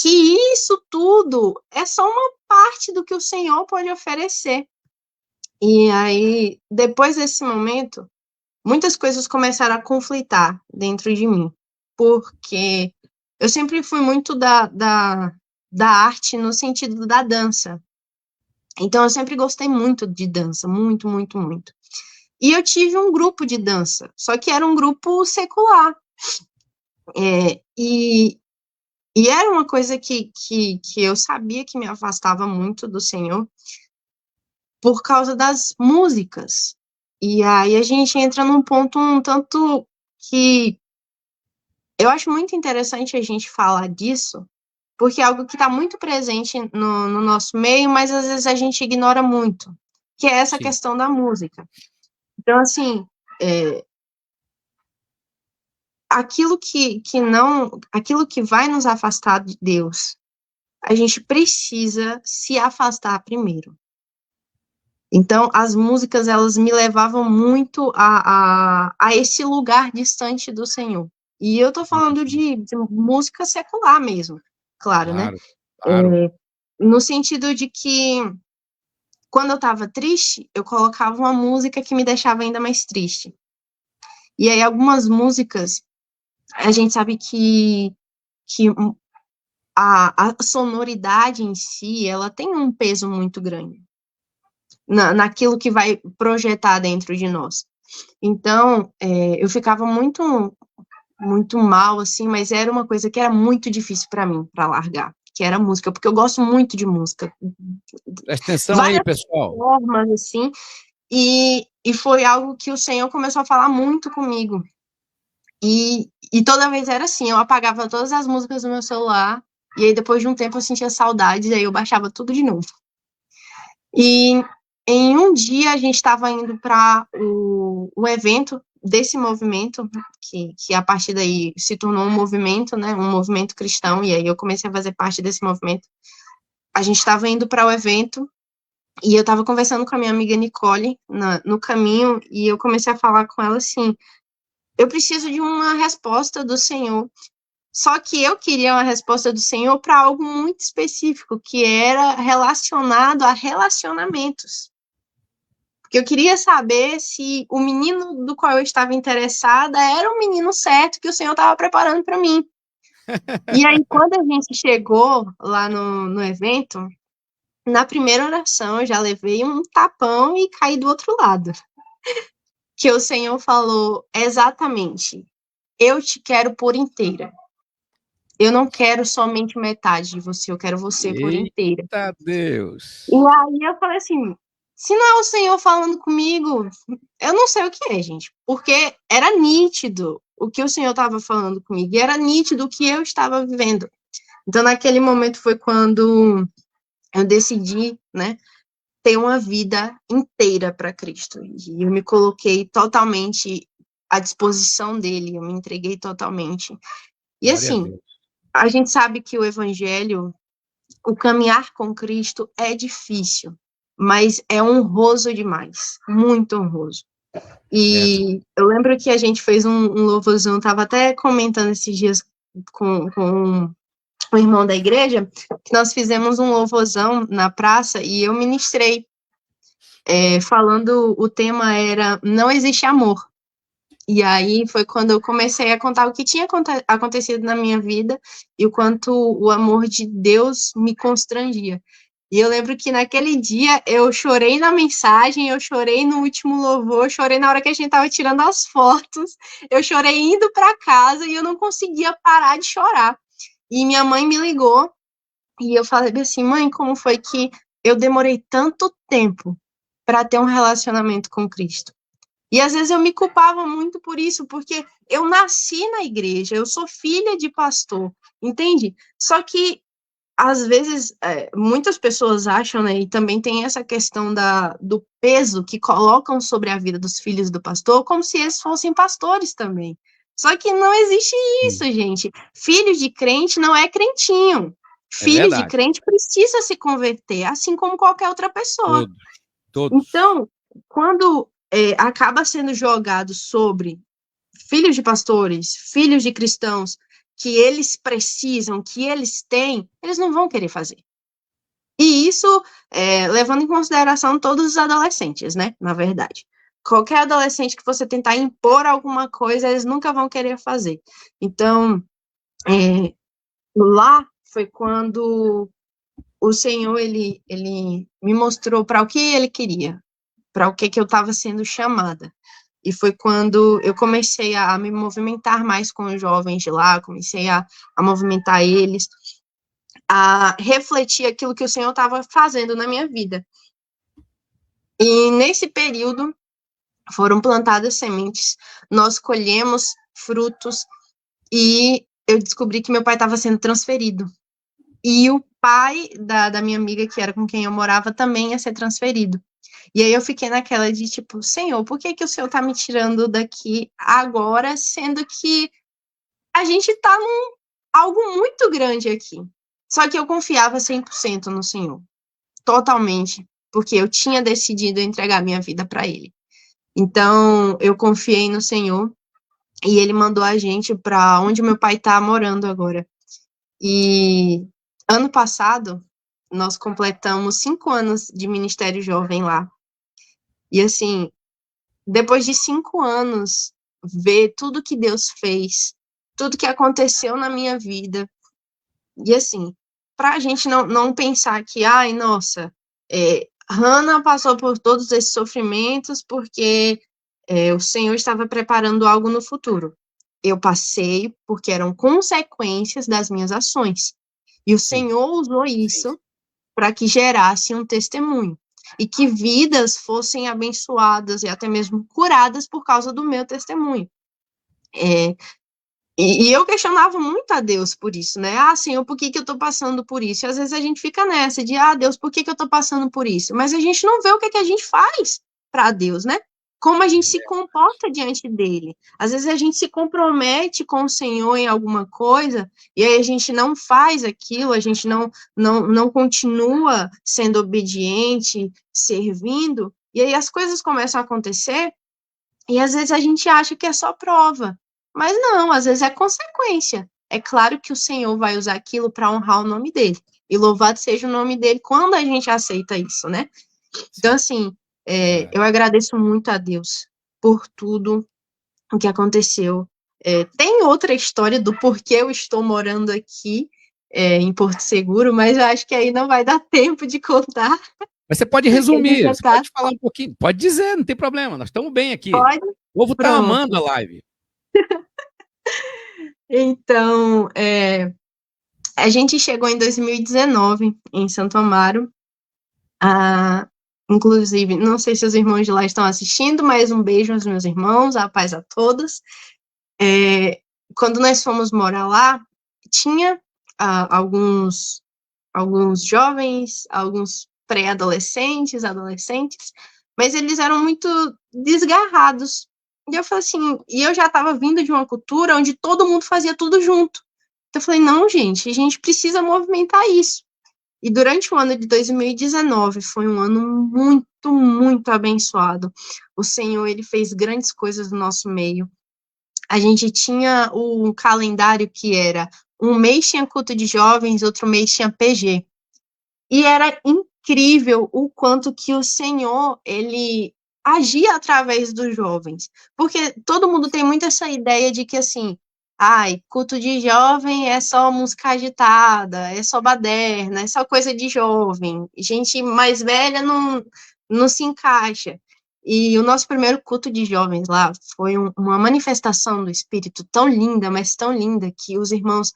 isso tudo é só uma parte do que o Senhor pode oferecer. E aí, depois desse momento, muitas coisas começaram a conflitar dentro de mim, porque eu sempre fui muito da arte no sentido da dança. Então, eu sempre gostei muito de dança, muito, muito, muito. E eu tive um grupo de dança, só que era um grupo secular. E era uma coisa que eu sabia que me afastava muito do Senhor por causa das músicas. E aí a gente entra num ponto um tanto que eu acho muito interessante a gente falar disso, porque é algo que está muito presente no nosso meio, mas às vezes a gente ignora muito, que é essa questão da música. Então, assim, aquilo que vai nos afastar de Deus, a gente precisa se afastar primeiro. Então, as músicas, elas me levavam muito a esse lugar distante do Senhor. E eu tô falando de música secular mesmo, claro, né? Claro. No sentido de que, quando eu tava triste, eu colocava uma música que me deixava ainda mais triste. E aí, algumas músicas, a gente sabe que a sonoridade em si, ela tem um peso muito grande naquilo que vai projetar dentro de nós. Então, eu ficava muito, muito mal, assim, mas era uma coisa que era muito difícil para mim, para largar, que era música, porque eu gosto muito de música. Presta atenção aí, Várias pessoal. formas, assim, e foi algo que o Senhor começou a falar muito comigo. E toda vez era assim, eu apagava todas as músicas do meu celular, e aí depois de um tempo eu sentia saudades, e aí eu baixava tudo de novo. E em um dia a gente estava indo para o evento desse movimento, que a partir daí se tornou um movimento, né, um movimento cristão, e aí eu comecei a fazer parte desse movimento. A gente estava indo para o evento, e eu estava conversando com a minha amiga Nicole no caminho, e eu comecei a falar com ela assim, eu preciso de uma resposta do Senhor. Só que eu queria uma resposta do Senhor para algo muito específico, que era relacionado a relacionamentos. Porque eu queria saber se o menino do qual eu estava interessada era o menino certo que o Senhor estava preparando para mim. E aí, quando a gente chegou lá no evento, na primeira oração eu já levei um tapão e caí do outro lado. Que o Senhor falou exatamente, eu te quero por inteira. Eu não quero somente metade de você, eu quero você por inteira. Eita Deus! E aí eu falei assim, se não é o Senhor falando comigo, eu não sei o que é, gente. Porque era nítido o que o Senhor estava falando comigo, e era nítido o que eu estava vivendo. Então, naquele momento foi quando eu decidi, né, ter uma vida inteira para Cristo. E eu me coloquei totalmente à disposição dele, eu me entreguei totalmente. E Glória a assim, Deus. a gente sabe que o evangelho, o caminhar com Cristo é difícil, mas é honroso demais, muito honroso. E eu lembro que a gente fez um louvorzão, estava até comentando esses dias com um irmão da igreja, que nós fizemos um louvorzão na praça e eu ministrei, falando, o tema era Não Existe Amor. E aí foi quando eu comecei a contar o que tinha acontecido na minha vida e o quanto o amor de Deus me constrangia. E eu lembro que naquele dia eu chorei na mensagem, eu chorei no último louvor, eu chorei na hora que a gente estava tirando as fotos, eu chorei indo para casa e eu não conseguia parar de chorar. E minha mãe me ligou E eu falei assim, mãe, como foi que eu demorei tanto tempo para ter um relacionamento com Cristo? E às vezes eu me culpava muito por isso, porque eu nasci na igreja, eu sou filha de pastor, entende? Só que às vezes muitas pessoas acham, né, e também tem essa questão do peso que colocam sobre a vida dos filhos do pastor, como se eles fossem pastores também. Só que não existe isso, gente. Filho de crente não é crentinho. É Filho de verdade. crente precisa se converter, assim como qualquer outra pessoa. Todos, todos. Então, quando acaba sendo jogado sobre filhos de pastores, filhos de cristãos, que eles precisam, que eles têm, eles não vão querer fazer. E isso, levando em consideração todos os adolescentes, né, na verdade. Qualquer adolescente que você tentar impor alguma coisa, eles nunca vão querer fazer. Então, lá foi quando o Senhor, ele me mostrou para o que ele queria, para o que eu estava sendo chamada. E foi quando eu comecei a me movimentar mais com os jovens de lá, comecei a movimentar eles, a refletir aquilo que o Senhor estava fazendo na minha vida. E nesse período foram plantadas sementes, nós colhemos frutos e eu descobri que meu pai estava sendo transferido. E o pai da minha amiga, que era com quem eu morava, também ia ser transferido. E aí eu fiquei naquela de tipo, Senhor, por que o Senhor tá me tirando daqui agora, sendo que a gente tá num algo muito grande aqui. Só que eu confiava 100% no Senhor, totalmente, porque eu tinha decidido entregar minha vida para ele. Então, eu confiei no Senhor e ele mandou a gente para onde meu pai tá morando agora. E ano passado, nós completamos 5 anos de Ministério Jovem lá. E assim, depois de 5 anos, ver tudo que Deus fez, tudo que aconteceu na minha vida, e assim, para a gente não pensar que, ai, nossa, Hannah passou por todos esses sofrimentos porque o Senhor estava preparando algo no futuro. Eu passei porque eram consequências das minhas ações. E o Sim, Senhor usou sim, isso para que gerasse um testemunho e que vidas fossem abençoadas e até mesmo curadas por causa do meu testemunho. E eu questionava muito a Deus por isso, né? Ah, Senhor, por que eu tô passando por isso? E às vezes a gente fica nessa de, Deus, por que eu tô passando por isso? Mas a gente não vê o que a gente faz para Deus, né? Como a é gente se verdade. comporta diante dele. Às vezes a gente se compromete com o Senhor em alguma coisa e aí a gente não faz aquilo, a gente não continua sendo obediente, servindo, e aí as coisas começam a acontecer e às vezes a gente acha que é só prova, mas não, às vezes é consequência. É claro que o Senhor vai usar aquilo para honrar o nome dele. E louvado seja o nome dele quando a gente aceita isso, né? Então, Sim, assim, é verdade. eu agradeço muito a Deus por tudo o que aconteceu. Tem outra história do porquê eu estou morando aqui, em Porto Seguro, mas eu acho que aí não vai dar tempo de contar, Mas você pode porque a gente resumir, já você está. pode falar um pouquinho, pode dizer, não tem problema, nós estamos bem aqui. Pode? O povo está amando a Pronto. live. Então, a gente chegou em 2019 em Santo Amaro. Ah, inclusive, não sei se os irmãos de lá estão assistindo, mas um beijo aos meus irmãos, a paz a todos. Quando nós fomos morar lá, tinha alguns jovens, alguns pré-adolescentes, adolescentes, mas eles eram muito desgarrados. E eu falei assim, e eu já estava vindo de uma cultura onde todo mundo fazia tudo junto. Então eu falei, não, gente, a gente precisa movimentar isso. E durante o ano de 2019 foi um ano muito, muito abençoado. O Senhor, ele fez grandes coisas no nosso meio. A gente tinha o calendário que era um mês tinha culto de jovens, outro mês tinha PG. E era incrível o quanto que o Senhor, ele agia através dos jovens. Porque todo mundo tem muito essa ideia de que, assim, culto de jovem é só música agitada, é só baderna, é só coisa de jovem. Gente mais velha não se encaixa. E o nosso primeiro culto de jovens lá foi uma manifestação do Espírito tão linda, mas tão linda, que os irmãos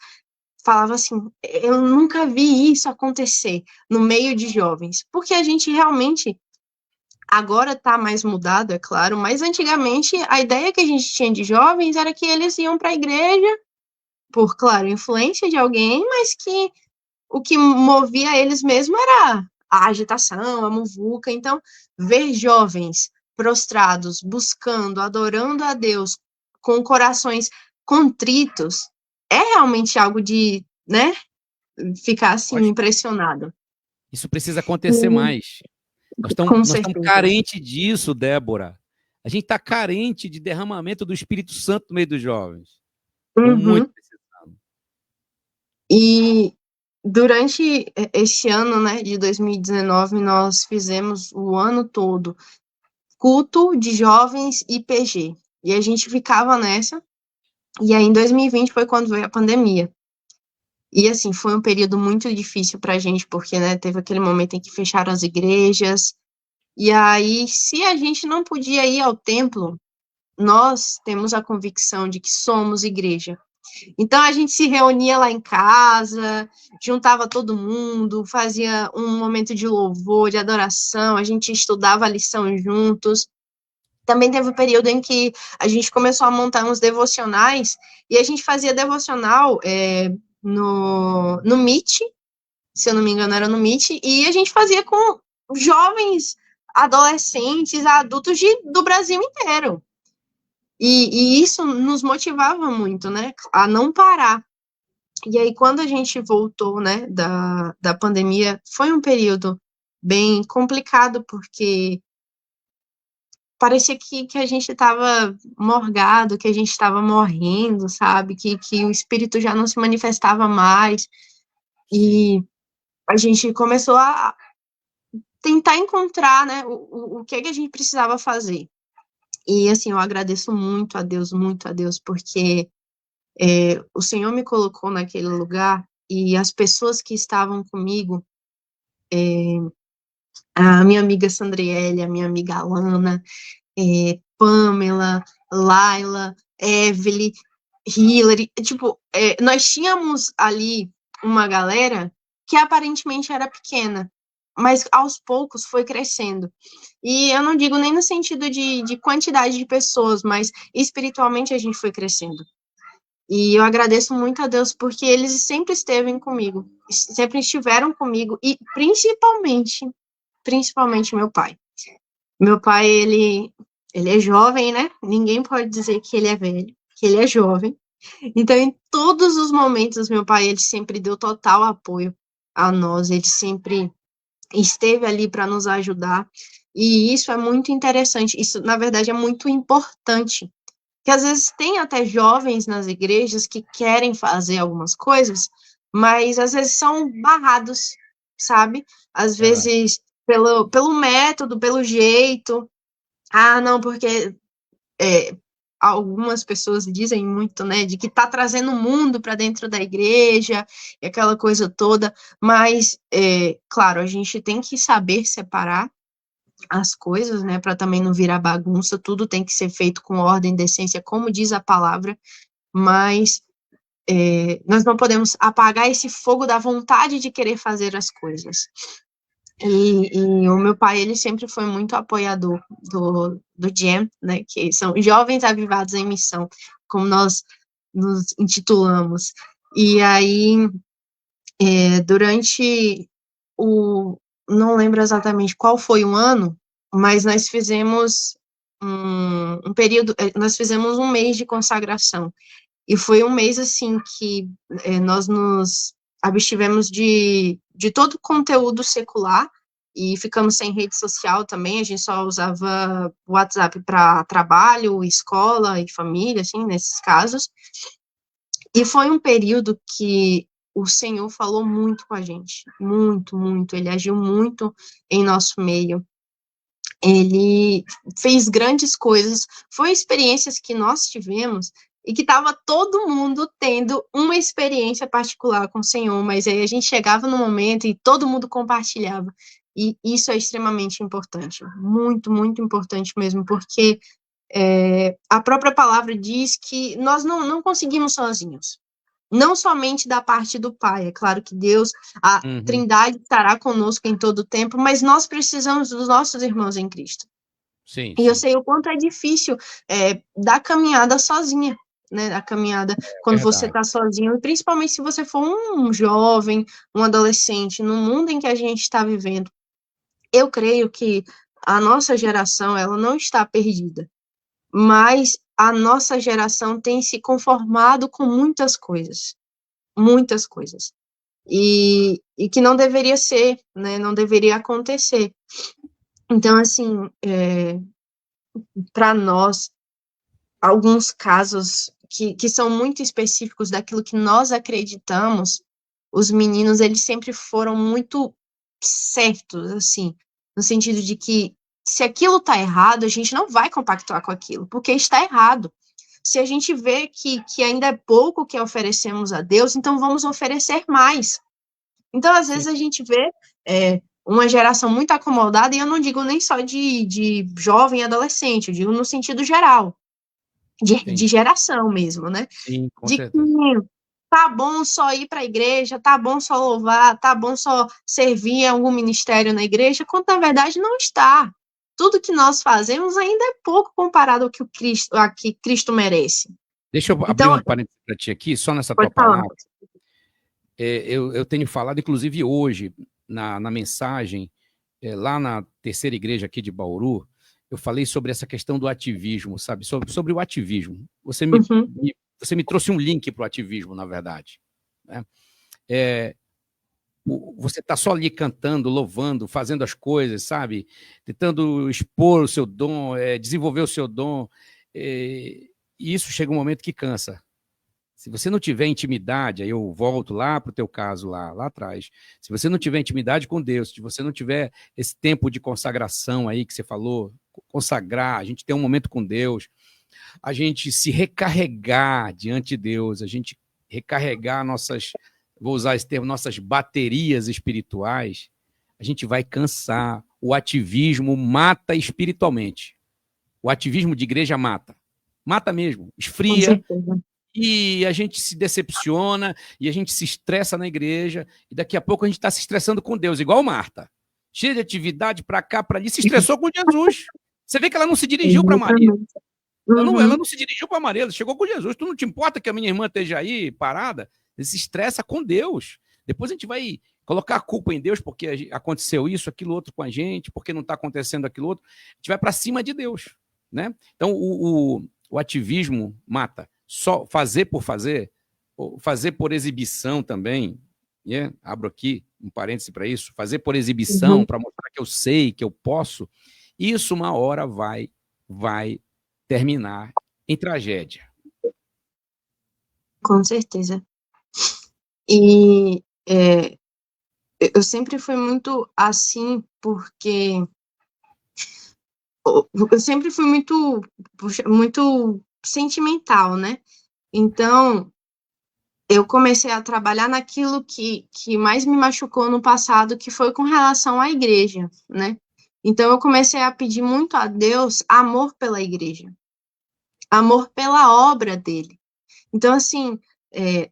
falava assim, eu nunca vi isso acontecer no meio de jovens, porque a gente realmente agora está mais mudado, é claro, mas antigamente a ideia que a gente tinha de jovens era que eles iam para a igreja por, claro, influência de alguém, mas que o que movia eles mesmo era a agitação, a muvuca. Então, ver jovens prostrados, buscando, adorando a Deus, com corações contritos, é realmente algo de, né, ficar assim Lógico. impressionado. Isso precisa acontecer mais. Com Nós estamos certeza. carentes disso, Débora. A gente está carente de derramamento do Espírito Santo no meio dos jovens. Estamos muito Uhum. precisando. E durante esse ano, né, de 2019, nós fizemos o ano todo culto de jovens IPG. E a gente ficava nessa. E aí, em 2020, foi quando veio a pandemia. E, assim, foi um período muito difícil pra gente, porque, né, teve aquele momento em que fecharam as igrejas. E aí, se a gente não podia ir ao templo, nós temos a convicção de que somos igreja. Então, a gente se reunia lá em casa, juntava todo mundo, fazia um momento de louvor, de adoração, a gente estudava a lição juntos. Também teve um período em que a gente começou a montar uns devocionais, e a gente fazia devocional no Meet, se eu não me engano era no Meet, e a gente fazia com jovens, adolescentes, adultos do Brasil inteiro. E isso nos motivava muito, né, a não parar. E aí, quando a gente voltou, né, da pandemia, foi um período bem complicado, porque parecia que a gente estava morgado, que a gente estava morrendo, sabe? Que o espírito já não se manifestava mais. Sim. E a gente começou a tentar encontrar, né, o que é que a gente precisava fazer. E, assim, eu agradeço muito a Deus, porque o Senhor me colocou naquele lugar e as pessoas que estavam comigo, a minha amiga Sandriele, a minha amiga Alana, Pamela, Laila, Evelyn, Hillary, tipo, nós tínhamos ali uma galera que aparentemente era pequena, mas aos poucos foi crescendo. E eu não digo nem no sentido de quantidade de pessoas, mas espiritualmente a gente foi crescendo. E eu agradeço muito a Deus porque eles sempre esteve comigo, sempre estiveram comigo e principalmente meu pai. Meu pai, ele é jovem, né? Ninguém pode dizer que ele é velho, que ele é jovem. Então, em todos os momentos, meu pai, ele sempre deu total apoio a nós, ele sempre esteve ali para nos ajudar. E isso é muito interessante, isso, na verdade, é muito importante. Que às vezes tem até jovens nas igrejas que querem fazer algumas coisas, mas às vezes são barrados, sabe? Às É, vezes pelo método, pelo jeito. Ah, não, porque algumas pessoas dizem muito, né, de que está trazendo o mundo para dentro da igreja, e aquela coisa toda, mas, claro, a gente tem que saber separar as coisas, né, para também não virar bagunça, tudo tem que ser feito com ordem e decência, como diz a palavra, mas nós não podemos apagar esse fogo da vontade de querer fazer as coisas. E o meu pai, ele sempre foi muito apoiador do JAM, né, que são Jovens Avivados em Missão, como nós nos intitulamos. E aí, durante não lembro exatamente qual foi o ano, mas nós fizemos um período, nós fizemos um mês de consagração. E foi um mês, assim, que nós nos abstivemos de todo conteúdo secular e ficamos sem rede social também, a gente só usava o WhatsApp para trabalho, escola e família, assim, nesses casos. E foi um período que o Senhor falou muito com a gente, muito, muito, ele agiu muito em nosso meio. Ele fez grandes coisas, foi experiências que nós tivemos e que estava todo mundo tendo uma experiência particular com o Senhor, mas aí a gente chegava no momento e todo mundo compartilhava, e isso é extremamente importante, muito, muito importante mesmo, porque a própria palavra diz que nós não conseguimos sozinhos, não somente da parte do Pai, é claro que Deus, a Trindade estará conosco em todo o tempo, mas nós precisamos dos nossos irmãos em Cristo. Sim, E eu sim. sei o quanto é difícil dar caminhada sozinha, né? A caminhada quando você Verdade. está sozinho, e principalmente se você for um jovem, um adolescente, no mundo em que a gente está vivendo. Eu creio que a nossa geração, ela não está perdida, mas a nossa geração tem se conformado com muitas coisas, e que não deveria ser, né? Não deveria acontecer. Então, assim, para nós, alguns casos que são muito específicos daquilo que nós acreditamos, os meninos, eles sempre foram muito certos, assim, no sentido de que se aquilo tá errado, a gente não vai compactuar com aquilo, porque está errado. Se a gente vê que ainda é pouco que oferecemos a Deus, então vamos oferecer mais. Então, às vezes, Sim, a gente vê uma geração muito acomodada, e eu não digo nem só de jovem e adolescente, eu digo no sentido geral, de sim. geração mesmo, né? Sim, com De que certeza. tá bom só ir para a igreja, tá bom só louvar, tá bom só servir em algum ministério na igreja, quando na verdade não está. Tudo que nós fazemos ainda é pouco comparado ao que Cristo merece. Deixa eu abrir Então, um parênteses para ti aqui, só nessa tua pode falar. palavra. Eu tenho falado, inclusive hoje, na mensagem, lá na terceira igreja aqui de Bauru, eu falei sobre essa questão do ativismo, sabe? Sobre o ativismo. Uhum, Você me trouxe um link para o ativismo, na verdade. Né? Você está só ali cantando, louvando, fazendo as coisas, sabe? Tentando expor o seu dom, desenvolver o seu dom. E isso chega um momento que cansa. Se você não tiver intimidade, aí eu volto lá para o teu caso lá atrás. Se você não tiver intimidade com Deus, se você não tiver esse tempo de consagração aí que você falou, consagrar, a gente ter um momento com Deus, a gente se recarregar diante de Deus, a gente recarregar nossas, vou usar esse termo, nossas baterias espirituais, a gente vai cansar. O ativismo mata espiritualmente. O ativismo de igreja mata. Mata mesmo, com esfria, certeza. e a gente se decepciona, e a gente se estressa na igreja, e daqui a pouco a gente está se estressando com Deus, igual Marta. Cheia de atividade para cá, para ali, se estressou com Jesus. Você vê que ela não se dirigiu para Maria. Exatamente. Ela Uhum, não se dirigiu para Maria, ela chegou com Jesus. Tu não te importa que a minha irmã esteja aí parada? Ele se estressa com Deus. Depois a gente vai colocar a culpa em Deus porque aconteceu isso, aquilo outro com a gente, porque não está acontecendo aquilo outro. A gente vai para cima de Deus. Né? Então, o ativismo mata. Só fazer por fazer, fazer por exibição também, né? Abro aqui um parêntese para isso, fazer por exibição, uhum, para mostrar que eu sei, que eu posso, isso uma hora vai terminar em tragédia. com certeza. E eu sempre fui muito assim, porque eu sempre fui muito sentimental, né? Então, eu comecei a trabalhar naquilo que mais me machucou no passado, que foi com relação à igreja, né? Então, eu comecei a pedir muito a Deus amor pela igreja, amor pela obra dele. Então, assim,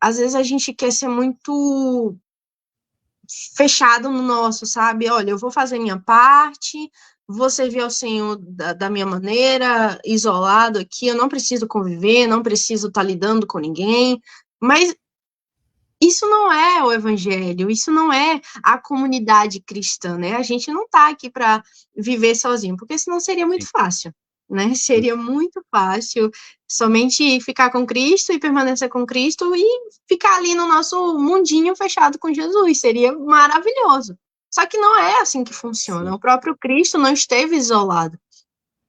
às vezes a gente quer ser muito fechado no nosso, sabe? Olha, eu vou fazer minha parte, vou servir ao Senhor da minha maneira, isolado aqui, eu não preciso conviver, não preciso estar lidando com ninguém, mas isso não é o evangelho, isso não é a comunidade cristã, né? A gente não está aqui para viver sozinho, porque senão seria muito Sim, fácil, né? Seria muito fácil somente ficar com Cristo e permanecer com Cristo e ficar ali no nosso mundinho fechado com Jesus, seria maravilhoso. Só que não é assim que funciona. sim, O próprio Cristo não esteve isolado.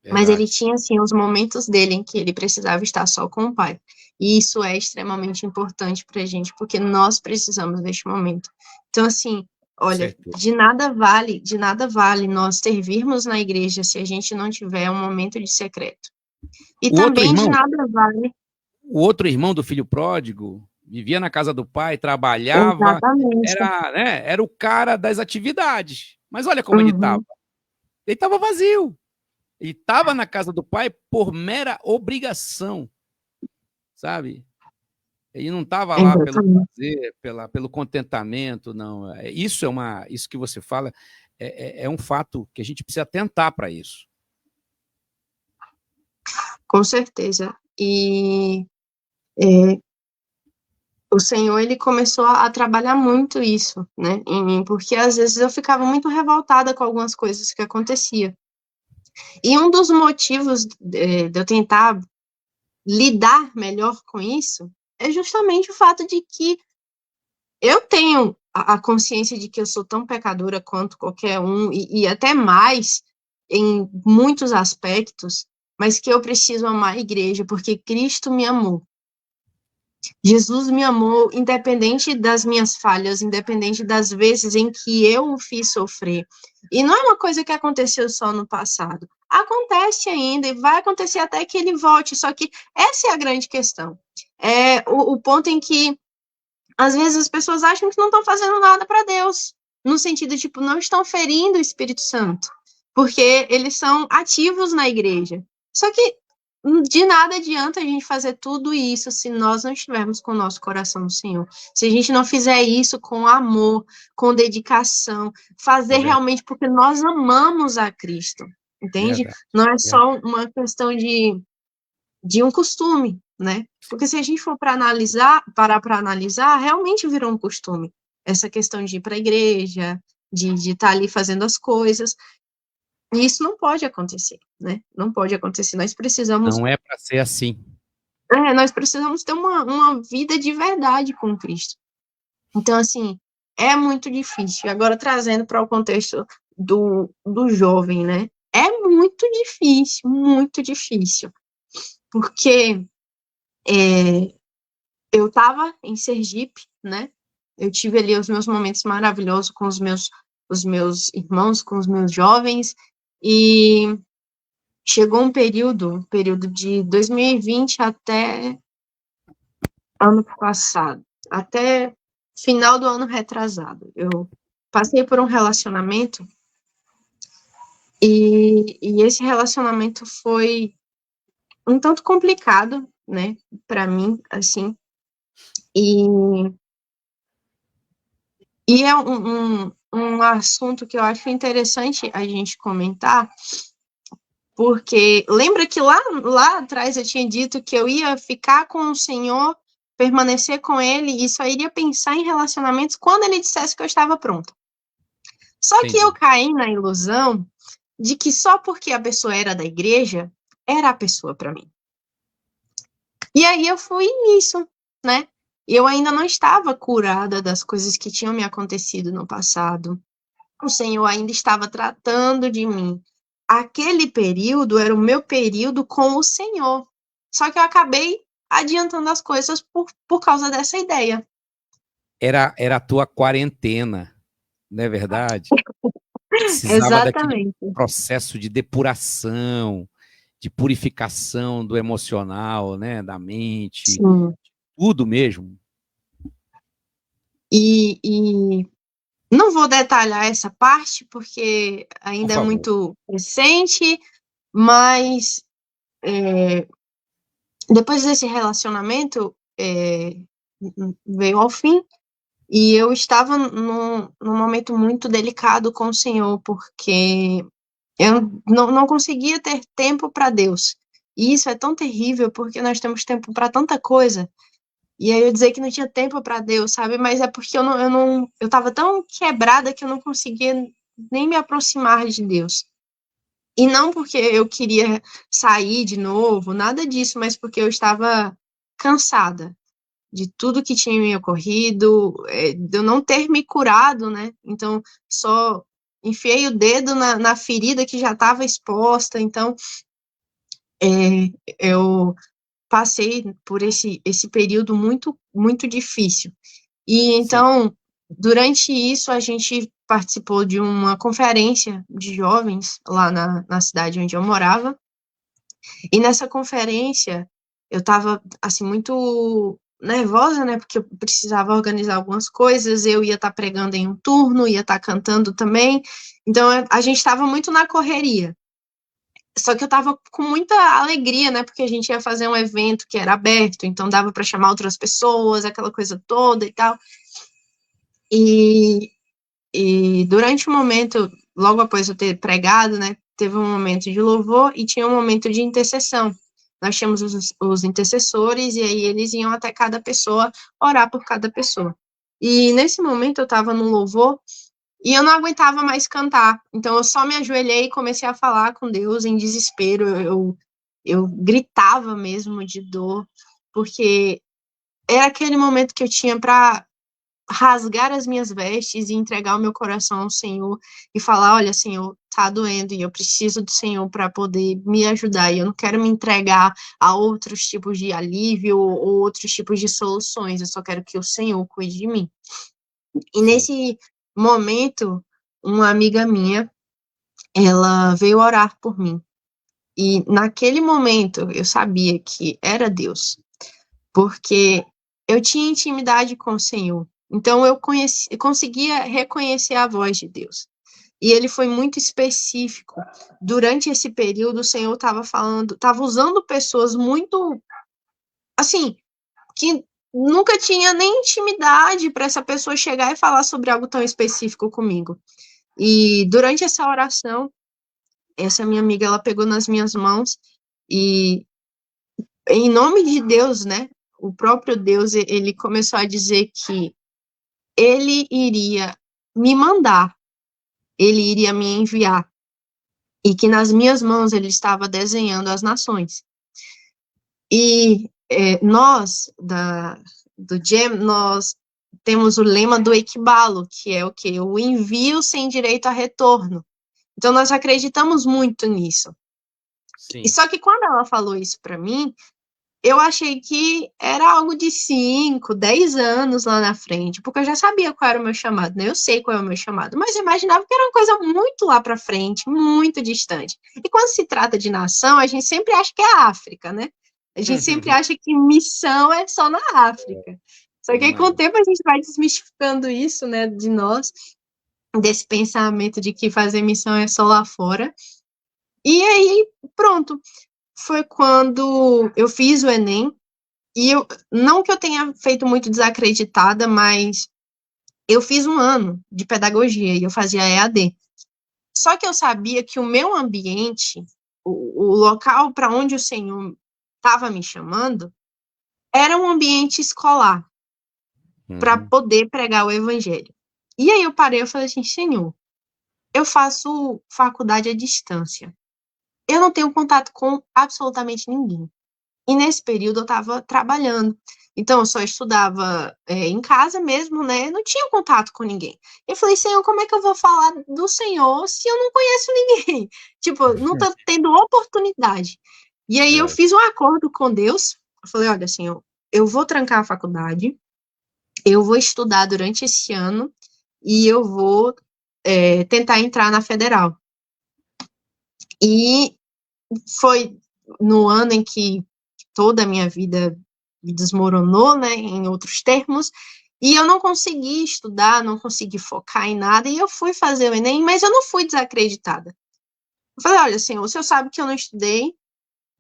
Mas ele verdade. tinha, assim, os momentos dele em que ele precisava estar só com o pai. E isso é extremamente importante para a gente, porque nós precisamos deste momento. Então, assim, olha, Certo. de nada vale nós servirmos na igreja se a gente não tiver um momento de secreto. E O outro também de irmão, nada vale. o outro irmão do filho pródigo vivia na casa do pai, trabalhava, Exatamente. era o cara das atividades. Mas olha como ele estava. Uhum, Ele estava vazio. Ele estava na casa do pai por mera obrigação, sabe? Ele não estava lá pelo Exatamente. prazer, pelo contentamento, não. Isso que você fala é um fato que a gente precisa atentar para isso. Com certeza. E é, o Senhor, ele começou a trabalhar muito isso, né, em mim, porque às vezes eu ficava muito revoltada com algumas coisas que aconteciam. E um dos motivos de eu tentar lidar melhor com isso é justamente o fato de que eu tenho a consciência de que eu sou tão pecadora quanto qualquer um, e até mais em muitos aspectos, mas que eu preciso amar a igreja, porque Cristo me amou. Jesus me amou, independente das minhas falhas, independente das vezes em que eu o fiz sofrer. E não é uma coisa que aconteceu só no passado. Acontece ainda e vai acontecer até que ele volte. Só que essa é a grande questão. É o ponto em que, às vezes, as pessoas acham que não estão fazendo nada para Deus. No sentido, tipo, não estão ferindo o Espírito Santo. Porque eles são ativos na igreja. Só que de nada adianta a gente fazer tudo isso se nós não estivermos com o nosso coração no Senhor. Se a gente não fizer isso com amor, com dedicação, fazer realmente porque nós amamos a Cristo, entende? Verdade, Não é verdade. só uma questão de um costume, né? Porque se a gente for para analisar, parar para analisar, realmente virou um costume. Essa questão de ir para a igreja, de estar ali fazendo as coisas. E isso não pode acontecer, né? Não pode acontecer. Não é para ser assim. Nós precisamos ter uma vida de verdade com Cristo. Então, assim, é muito difícil. Agora, trazendo para o contexto do jovem, né? É muito difícil. Porque eu estava em Sergipe, né? Eu tive ali os meus momentos maravilhosos com os meus irmãos, com os meus jovens, e chegou um período de 2020 até ano passado, até final do ano retrasado. Eu passei por um relacionamento e esse relacionamento foi um tanto complicado, né, para mim, assim, e, e é um assunto que eu acho interessante a gente comentar, porque lembra que lá atrás eu tinha dito que eu ia ficar com o Senhor, permanecer com Ele e só iria pensar em relacionamentos quando Ele dissesse que eu estava pronta. Só que eu Entendi. caí na ilusão de que só porque a pessoa era da igreja, era a pessoa para mim. E aí eu fui nisso, né? Eu ainda não estava curada das coisas que tinham me acontecido no passado. O Senhor ainda estava tratando de mim. Aquele período era o meu período com o Senhor. Só que eu acabei adiantando as coisas por causa dessa ideia. Era a tua quarentena, não é verdade? Precisava daquele Exatamente. processo de depuração, de purificação do emocional, né, da mente, Sim. tudo mesmo. E não vou detalhar essa parte, porque Por ainda é favor. muito recente, mas depois desse relacionamento veio ao fim, e eu estava num momento muito delicado com o Senhor, porque eu não conseguia ter tempo para Deus. E isso é tão terrível, porque nós temos tempo para tanta coisa. E aí eu dizer que não tinha tempo para Deus, sabe? Mas é porque eu estava tão quebrada que eu não conseguia nem me aproximar de Deus. E não porque eu queria sair de novo, nada disso, mas porque eu estava cansada de tudo que tinha me ocorrido, de eu não ter me curado, né? Então, só enfiei o dedo na ferida que já estava exposta. Então, eu passei por esse período muito, muito difícil. E Sim. então, durante isso, a gente participou de uma conferência de jovens lá na cidade onde eu morava. E nessa conferência, eu estava, assim, muito nervosa, né? Porque eu precisava organizar algumas coisas, eu ia estar pregando em um turno, ia estar cantando também. Então, a gente estava muito na correria. Só que eu tava com muita alegria, né? Porque a gente ia fazer um evento que era aberto, então dava para chamar outras pessoas, aquela coisa toda e tal. E durante o momento, logo após eu ter pregado, né? Teve um momento de louvor e tinha um momento de intercessão. Nós tínhamos os intercessores, e aí eles iam até cada pessoa, orar por cada pessoa. E nesse momento eu estava no louvor, e eu não aguentava mais cantar. Então eu só me ajoelhei e comecei a falar com Deus em desespero. Eu gritava mesmo de dor, porque era aquele momento que eu tinha para rasgar as minhas vestes e entregar o meu coração ao Senhor e falar, olha, Senhor, tá doendo e eu preciso do Senhor para poder me ajudar, e eu não quero me entregar a outros tipos de alívio ou outros tipos de soluções, eu só quero que o Senhor cuide de mim. E Sim. nesse momento, uma amiga minha, ela veio orar por mim. E naquele momento eu sabia que era Deus, porque eu tinha intimidade com o Senhor. Então eu conseguia reconhecer a voz de Deus. E ele foi muito específico. Durante esse período, o Senhor estava usando pessoas muito, assim, que nunca tinha nem intimidade para essa pessoa chegar e falar sobre algo tão específico comigo. E durante essa oração, essa minha amiga, ela pegou nas minhas mãos e, em nome de Deus, né, o próprio Deus, ele começou a dizer que ele iria me mandar, ele iria me enviar, e que nas minhas mãos ele estava desenhando as nações. E nós, do GEM, nós temos o lema do equibalo, que é o quê? O envio sem direito a retorno. Então, nós acreditamos muito nisso. Sim. E só que quando ela falou isso para mim, eu achei que era algo de 5, 10 anos lá na frente, porque eu já sabia qual era o meu chamado, né? Eu sei qual é o meu chamado, mas eu imaginava que era uma coisa muito lá para frente, muito distante. E quando se trata de nação, a gente sempre acha que é a África, né? A gente sempre acha que missão é só na África. Só que aí, com o tempo, a gente vai desmistificando isso, né, de nós, desse pensamento de que fazer missão é só lá fora. E aí, pronto. Foi quando eu fiz o Enem, e não que eu tenha feito muito desacreditada, mas eu fiz um ano de pedagogia e eu fazia EAD. Só que eu sabia que o meu ambiente, o local para onde o Senhor estava me chamando, era um ambiente escolar, para poder pregar o evangelho. E aí eu parei e falei assim, Senhor, eu faço faculdade à distância. Eu não tenho contato com absolutamente ninguém. E nesse período eu estava trabalhando. Então, eu só estudava em casa mesmo, né? Não tinha contato com ninguém. Eu falei, Senhor, como é que eu vou falar do Senhor se eu não conheço ninguém? Tipo, não tô tendo oportunidade. E aí eu fiz um acordo com Deus. Eu falei, olha, Senhor, eu vou trancar a faculdade, eu vou estudar durante esse ano e eu vou tentar entrar na federal. E foi no ano em que toda a minha vida desmoronou, né, em outros termos, e eu não consegui estudar, não consegui focar em nada, e eu fui fazer o Enem, mas eu não fui desacreditada. Eu falei, olha, Senhor, o Senhor sabe que eu não estudei,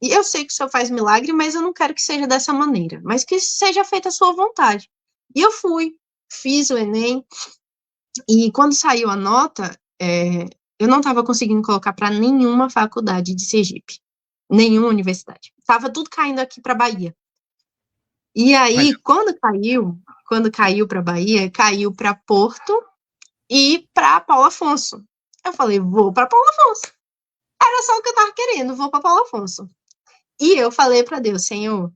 e eu sei que o Senhor faz milagre, mas eu não quero que seja dessa maneira, mas que seja feita a sua vontade. E eu fui, fiz o Enem, e quando saiu a nota, eu não estava conseguindo colocar para nenhuma faculdade de Sergipe, nenhuma universidade. Estava tudo caindo aqui para Bahia. E aí, quando caiu para Bahia, caiu para Porto e para Paulo Afonso. Eu falei, vou para Paulo Afonso. Era só o que eu estava querendo, vou para Paulo Afonso. E eu falei para Deus, Senhor,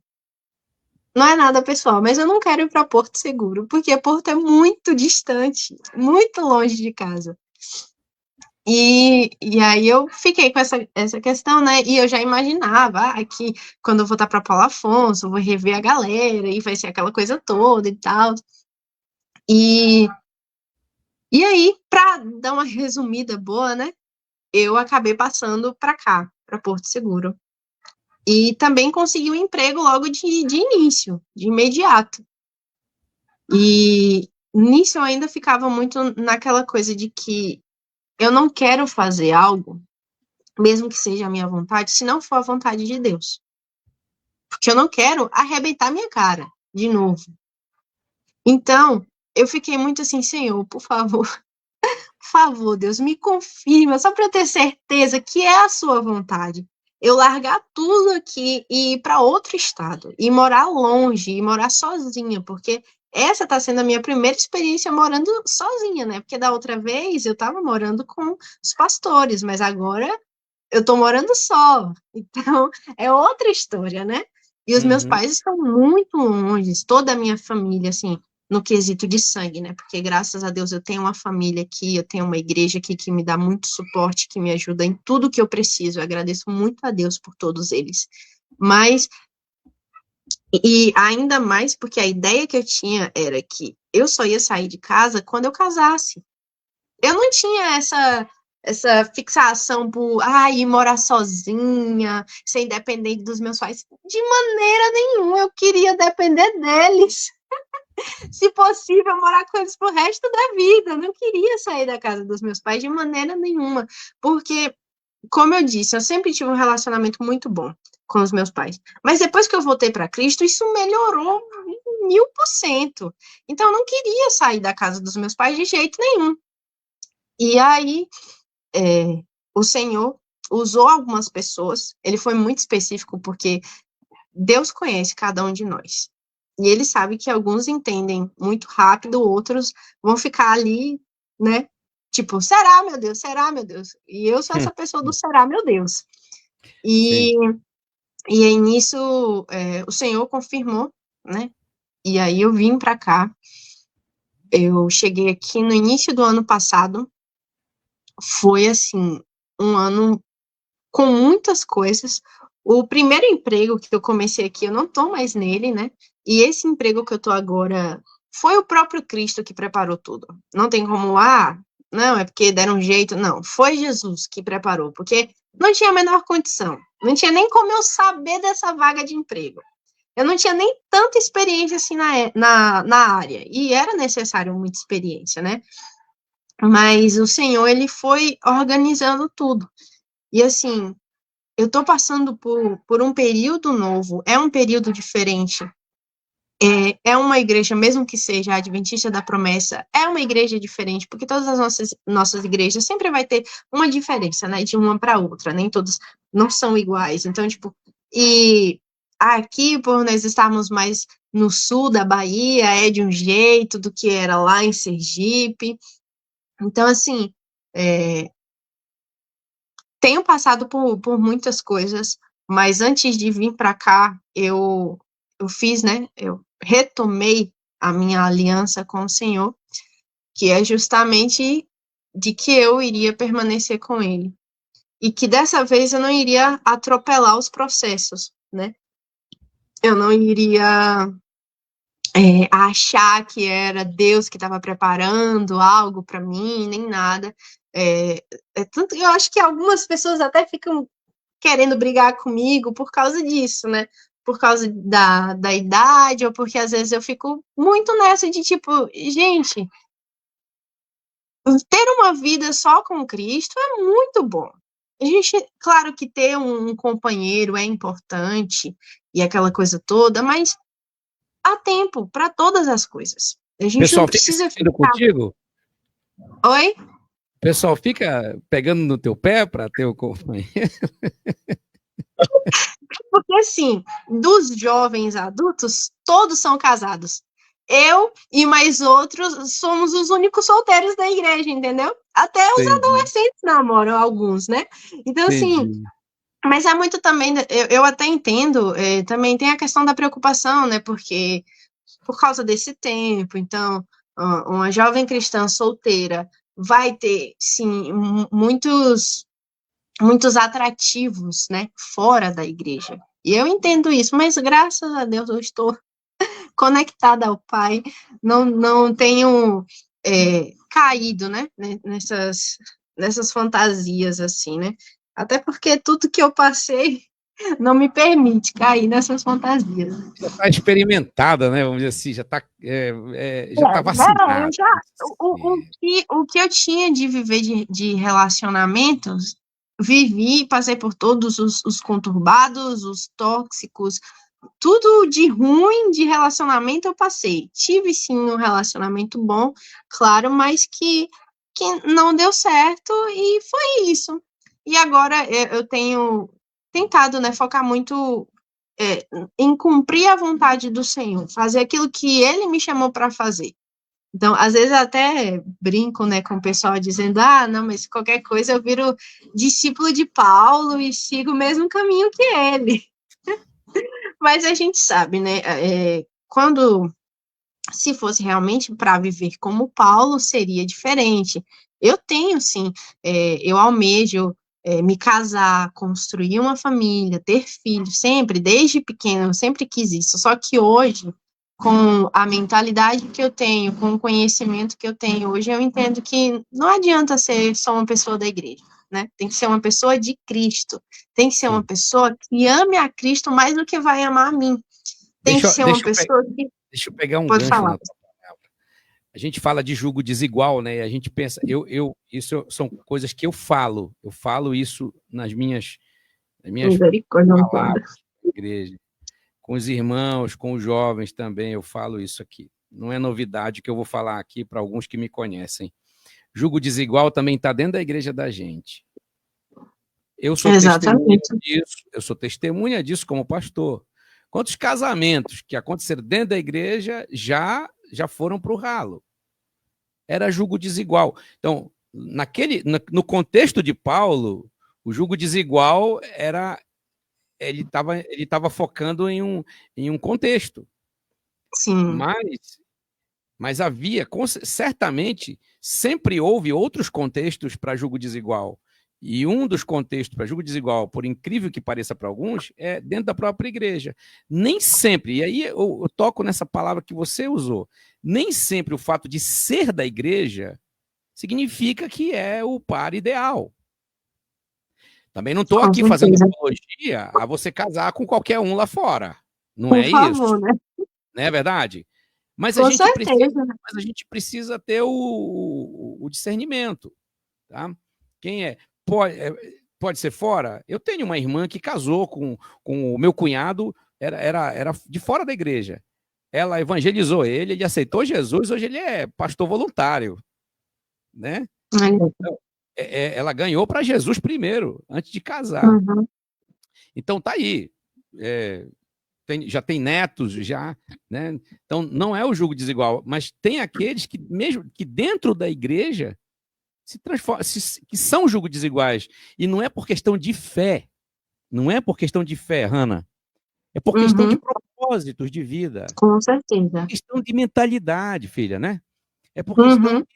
não é nada pessoal, mas eu não quero ir para Porto Seguro, porque Porto é muito distante, muito longe de casa. E aí eu fiquei com essa questão, né? E eu já imaginava que quando eu voltar para Paulo Afonso, eu vou rever a galera e vai ser aquela coisa toda e tal. E aí, para dar uma resumida boa, né? Eu acabei passando para cá, para Porto Seguro. E também consegui um emprego logo de início, de imediato. E nisso eu ainda ficava muito naquela coisa de que eu não quero fazer algo mesmo que seja a minha vontade, se não for a vontade de Deus. Porque eu não quero arrebentar minha cara de novo. Então, eu fiquei muito assim, Senhor, por favor, Deus, me confirma, só para eu ter certeza que é a sua vontade. Eu largar tudo aqui e ir para outro estado, e morar longe, e morar sozinha, porque essa está sendo a minha primeira experiência morando sozinha, né? Porque da outra vez eu estava morando com os pastores, mas agora eu estou morando só. Então, é outra história, né? E os meus pais estão muito longe, toda a minha família, assim, no quesito de sangue, né? Porque graças a Deus eu tenho uma família aqui, eu tenho uma igreja aqui que me dá muito suporte, que me ajuda em tudo que eu preciso. Eu agradeço muito a Deus por todos eles. Mas, e ainda mais porque a ideia que eu tinha era que eu só ia sair de casa quando eu casasse. Eu não tinha essa fixação por ir morar sozinha, ser independente dos meus pais. De maneira nenhuma, eu queria depender deles. Se possível, morar com eles pro resto da vida. Eu não queria sair da casa dos meus pais de maneira nenhuma. Porque, como eu disse, eu sempre tive um relacionamento muito bom com os meus pais. Mas depois que eu voltei para Cristo, isso melhorou 1000%. Então, eu não queria sair da casa dos meus pais de jeito nenhum. E aí, o Senhor usou algumas pessoas, ele foi muito específico, porque Deus conhece cada um de nós. E ele sabe que alguns entendem muito rápido, outros vão ficar ali, né? Tipo, será, meu Deus? Será, meu Deus? E eu sou essa pessoa do será, meu Deus. E aí nisso, o Senhor confirmou, né? E aí eu vim para cá. Eu cheguei aqui no início do ano passado. Foi, assim, um ano com muitas coisas. O primeiro emprego que eu comecei aqui, eu não estou mais nele, né? E esse emprego que eu estou agora foi o próprio Cristo que preparou tudo. Não tem como, não, é porque deram um jeito. Não, foi Jesus que preparou, porque não tinha a menor condição. Não tinha nem como eu saber dessa vaga de emprego. Eu não tinha nem tanta experiência assim na área. E era necessário muita experiência, né? Mas o Senhor, ele foi organizando tudo. E assim, eu estou passando por um período novo, é um período diferente. É uma igreja, mesmo que seja a Adventista da Promessa, é uma igreja diferente, porque todas as nossas igrejas sempre vai ter uma diferença, né, de uma para outra, nem todas não são iguais. Então, tipo, e aqui, por nós estarmos mais no sul da Bahia, é de um jeito do que era lá em Sergipe. Então, assim, tenho passado por muitas coisas, mas antes de vir para cá, eu fiz, né? Eu retomei a minha aliança com o Senhor, que é justamente de que eu iria permanecer com Ele. E que dessa vez eu não iria atropelar os processos, né? Eu não iria achar que era Deus que estava preparando algo para mim, nem nada. Tanto eu acho que algumas pessoas até ficam querendo brigar comigo por causa disso, né? Por causa da idade, ou porque às vezes eu fico muito nessa de tipo, gente, ter uma vida só com Cristo é muito bom. A gente, claro que ter um companheiro é importante e aquela coisa toda, mas há tempo para todas as coisas. A gente não Pessoal, fica precisa insistindo ficar. contigo? Oi? O pessoal fica pegando no teu pé para ter o companheiro? Porque, assim, dos jovens adultos, todos são casados. Eu e mais outros somos os únicos solteiros da igreja, entendeu? Até os adolescentes namoram alguns, né? Então, assim, mas é muito também, eu até entendo, também tem a questão da preocupação, né? Porque por causa desse tempo, então, uma jovem cristã solteira vai ter, sim, muitos atrativos, né, fora da igreja. E eu entendo isso, mas graças a Deus eu estou conectada ao Pai, não tenho caído, né, nessas fantasias, assim, né, até porque tudo que eu passei não me permite cair nessas fantasias. Já está experimentada, né? Vamos dizer assim, já está vacinada. O que eu tinha de viver de relacionamentos passei por todos os conturbados, os tóxicos, tudo de ruim de relacionamento eu passei. Tive, sim, um relacionamento bom, claro, mas que não deu certo e foi isso. E agora eu tenho tentado, né, focar muito em cumprir a vontade do Senhor, fazer aquilo que Ele me chamou para fazer. Então, às vezes eu até brinco, né, com o pessoal dizendo, não, mas qualquer coisa eu viro discípulo de Paulo e sigo o mesmo caminho que ele. Mas a gente sabe, né, se fosse realmente para viver como Paulo, seria diferente. Eu tenho, sim, eu almejo me casar, construir uma família, ter filhos, sempre, desde pequeno, eu sempre quis isso. Só que hoje, com a mentalidade que eu tenho, com o conhecimento que eu tenho hoje, eu entendo que não adianta ser só uma pessoa da igreja, né? Tem que ser uma pessoa de Cristo, tem que ser uma pessoa que ame a Cristo mais do que vai amar a mim. Tem que ser uma pessoa que... Deixa eu pegar um Pode gancho falar. na tua palavra. A gente fala de julgo desigual, né? A gente pensa, isso são coisas que eu falo isso nas minhas palavras na igreja, com os irmãos, com os jovens também, eu falo isso aqui. Não é novidade que eu vou falar aqui para alguns que me conhecem. Julgo desigual também está dentro da igreja da gente. Eu sou testemunha disso como pastor. Quantos casamentos que aconteceram dentro da igreja já foram para o ralo? Era julgo desigual. Então, no contexto de Paulo, o julgo desigual era... Ele estava focando em um contexto. Sim. Mas havia, certamente, sempre houve outros contextos para julgo desigual. E um dos contextos para julgo desigual, por incrível que pareça para alguns, é dentro da própria igreja. Nem sempre, e aí eu toco nessa palavra que você usou, nem sempre o fato de ser da igreja significa que é o par ideal. Também não estou aqui fazendo apologia a você casar com qualquer um lá fora. Não é isso? Né? Não é verdade? Mas a gente precisa ter o discernimento. Tá? Quem é? Pode ser fora? Eu tenho uma irmã que casou com o meu cunhado, era de fora da igreja. Ela evangelizou ele aceitou Jesus, hoje ele é pastor voluntário. Né? Então, ela ganhou para Jesus primeiro, antes de casar. Uhum. Então tá aí. Já tem netos, né? Então não é o julgo desigual, mas tem aqueles que, mesmo que dentro da igreja, que são julgo desiguais. E não é por questão de fé. Não é por questão de fé, Hannah. É por questão de propósitos de vida. Com certeza. É questão de mentalidade, filha, né? É por questão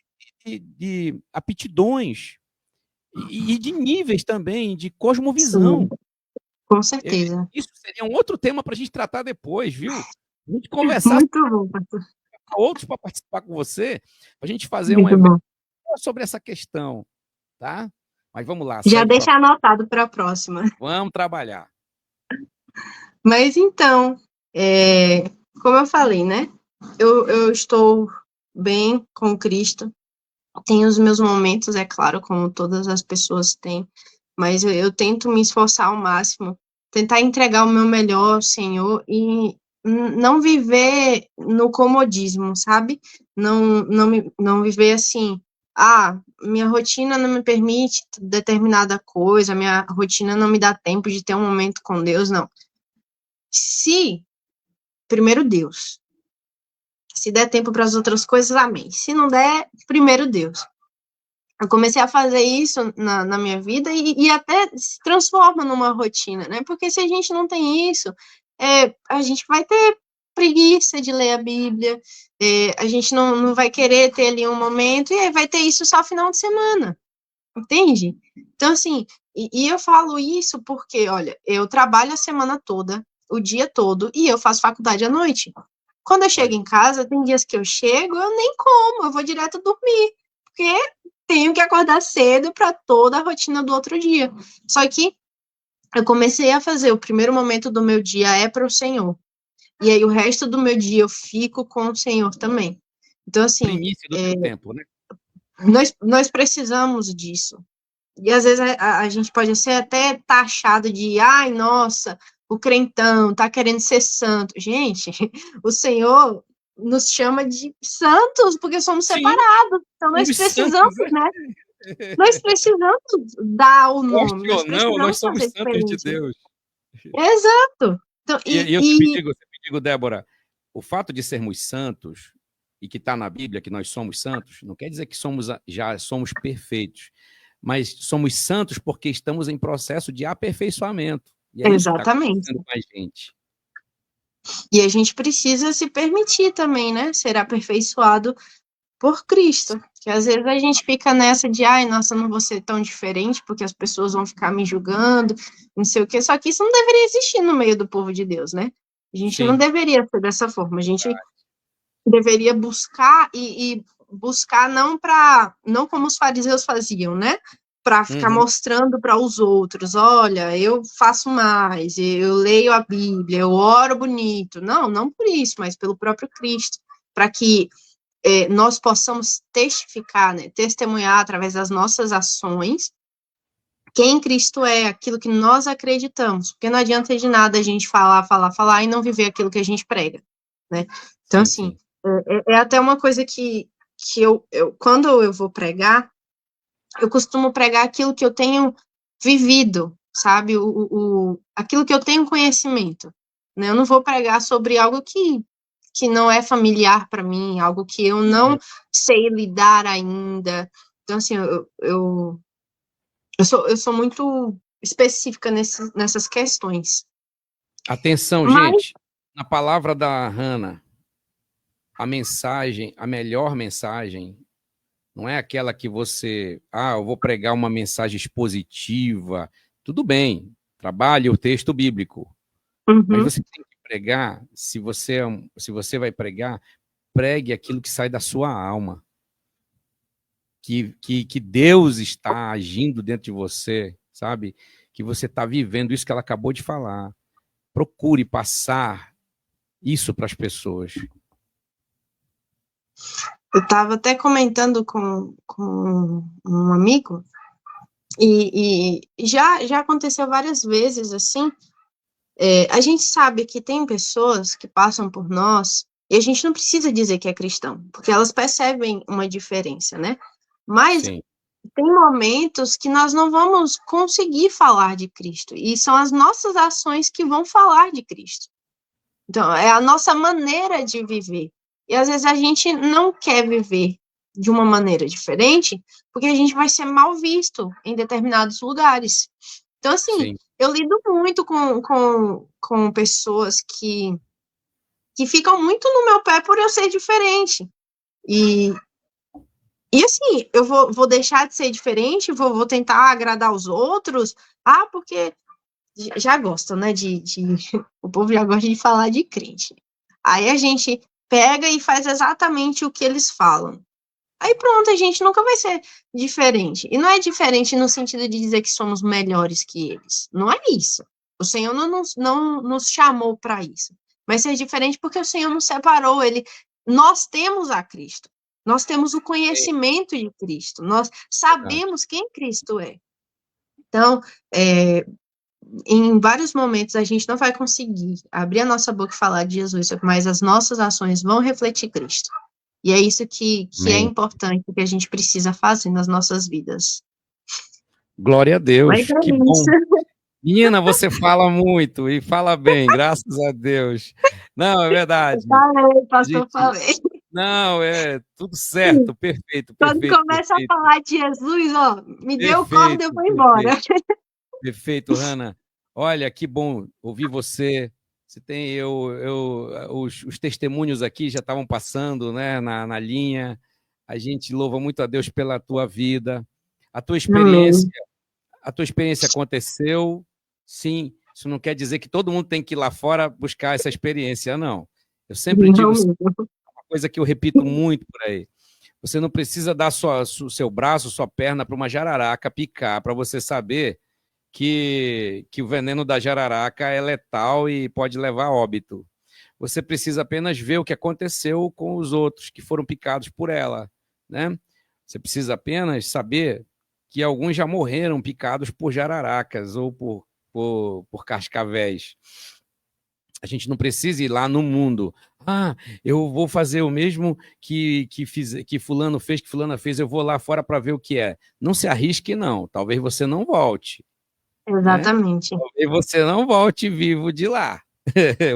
de aptidões e de níveis também, de cosmovisão. Sim, com certeza. Isso seria um outro tema para a gente tratar depois, viu? A gente conversar Muito bom, pastor. Outros para participar com você, para a gente fazer um evento sobre essa questão, tá? Mas vamos lá. Já deixa anotado para a próxima. Vamos trabalhar. Mas então, como eu falei, né? Eu estou bem com Cristo. Tenho os meus momentos, é claro, como todas as pessoas têm, mas eu tento me esforçar ao máximo, tentar entregar o meu melhor ao Senhor e não viver no comodismo, sabe? Não viver assim, minha rotina não me permite determinada coisa, minha rotina não me dá tempo de ter um momento com Deus, não. Primeiro Deus. Se der tempo para as outras coisas, amém. Se não der, primeiro Deus. Eu comecei a fazer isso na minha vida e até se transforma numa rotina, né? Porque se a gente não tem isso, a gente vai ter preguiça de ler a Bíblia, a gente não vai querer ter ali um momento, e aí vai ter isso só final de semana, entende? Então, assim, e eu falo isso porque, olha, eu trabalho a semana toda, o dia todo, e eu faço faculdade à noite. Quando eu chego em casa, tem dias que eu chego, eu nem como, eu vou direto dormir, porque tenho que acordar cedo para toda a rotina do outro dia. Só que eu comecei a fazer, o primeiro momento do meu dia é para o Senhor. E aí o resto do meu dia eu fico com o Senhor também. Então, assim... Primícia do tempo, né? Nós precisamos disso. E às vezes a gente pode ser até taxado de, ai, nossa, o crentão tá querendo ser santo. Gente, o Senhor nos chama de santos porque somos Sim, separados. Então somos santos, né? nós precisamos dar o nome, Goste nós ou não, nós precisamos somos fazer santos de diferente. Deus. Exato. Então, E eu te digo, Débora, o fato de sermos santos, e que está na Bíblia que nós somos santos, não quer dizer que já somos perfeitos, mas somos santos porque estamos em processo de aperfeiçoamento. E é isso que está exatamente. acontecendo com a gente. E a gente precisa se permitir também, né? Ser aperfeiçoado por Cristo. Que às vezes a gente fica nessa de, ai, nossa, não vou ser tão diferente, porque as pessoas vão ficar me julgando, não sei o quê. Só que isso não deveria existir no meio do povo de Deus, né? A gente não Sim, deveria ser dessa forma. A gente deveria buscar e buscar não como os fariseus faziam, né? Para ficar mostrando para os outros, olha, eu faço mais, eu leio a Bíblia, eu oro bonito. Não, não por isso, mas pelo próprio Cristo, para que nós possamos testificar, né, testemunhar através das nossas ações quem Cristo é, aquilo que nós acreditamos, porque não adianta de nada a gente falar e não viver aquilo que a gente prega, né? Então, sim, assim, sim. é até uma coisa que quando eu vou pregar, eu costumo pregar aquilo que eu tenho vivido, sabe? Aquilo que eu tenho conhecimento, né? Eu não vou pregar sobre algo que não é familiar para mim, algo que eu não sei lidar ainda. Então, assim, eu sou muito específica nessas questões. Atenção, Mas, gente. Na palavra da Hannah, a mensagem, a melhor mensagem, não é aquela que você, eu vou pregar uma mensagem expositiva. Tudo bem, trabalhe o texto bíblico, mas uhum, você tem que pregar, se você vai pregar, pregue aquilo que sai da sua alma, que Deus está agindo dentro de você, sabe? Que você está vivendo isso que ela acabou de falar. Procure passar isso para as pessoas. eu estava até comentando com um amigo, e já aconteceu várias vezes, assim, a gente sabe que tem pessoas que passam por nós, e a gente não precisa dizer que é cristão, porque elas percebem uma diferença, né? Mas Sim, tem momentos que nós não vamos conseguir falar de Cristo, e são as nossas ações que vão falar de Cristo. Então, é a nossa maneira de viver. E às vezes a gente não quer viver de uma maneira diferente, porque a gente vai ser mal visto em determinados lugares. Então, assim, sim. eu lido muito com pessoas que ficam muito no meu pé por eu ser diferente. E, e assim, eu vou deixar de ser diferente, vou tentar agradar os outros. Porque já gostam, né? O povo já gosta de falar de crente. Aí a gente pega e faz exatamente o que eles falam. Aí pronto, a gente nunca vai ser diferente. E não é diferente no sentido de dizer que somos melhores que eles. Não é isso. O Senhor não nos chamou para isso. Mas ser diferente porque o Senhor nos separou. Nós temos a Cristo. Nós temos o Sim, conhecimento de Cristo. Nós verdade. sabemos quem Cristo é. Então, em vários momentos a gente não vai conseguir abrir a nossa boca e falar de Jesus, mas as nossas ações vão refletir Cristo. E é isso que é Amém. importante, que a gente precisa fazer nas nossas vidas. Glória a Mas Deus, é que isso. bom. Menina, você fala muito e fala bem, graças a Deus. Não, é verdade. Falei, A pastor, gente, falei. não, é tudo certo, perfeito, Quando perfeito, começa a perfeito, falar de Jesus, ó, me deu corda, eu perfeito, vou embora. perfeito, perfeito, Hannah. Olha, que bom ouvir você. Você tem os testemunhos aqui já estavam passando, né, na linha. A gente louva muito a Deus pela tua vida, a tua experiência. Amém. A tua experiência aconteceu, sim. Isso não quer dizer que todo mundo tem que ir lá fora buscar essa experiência, não. Eu sempre Não digo mesmo. uma coisa que eu repito muito por aí. Você não precisa dar seu braço, sua perna para uma jararaca picar para você saber que o veneno da jararaca é letal e pode levar a óbito. Você precisa apenas ver o que aconteceu com os outros que foram picados por ela, né? Você precisa apenas saber que alguns já morreram picados por jararacas ou por cascavéis. A gente não precisa ir lá no mundo. Ah, eu vou fazer o mesmo que fulano fez, que fulana fez, eu vou lá fora para ver o que é. Não se arrisque, não. Talvez você não volte. Exatamente. Né? Talvez você não volte vivo de lá.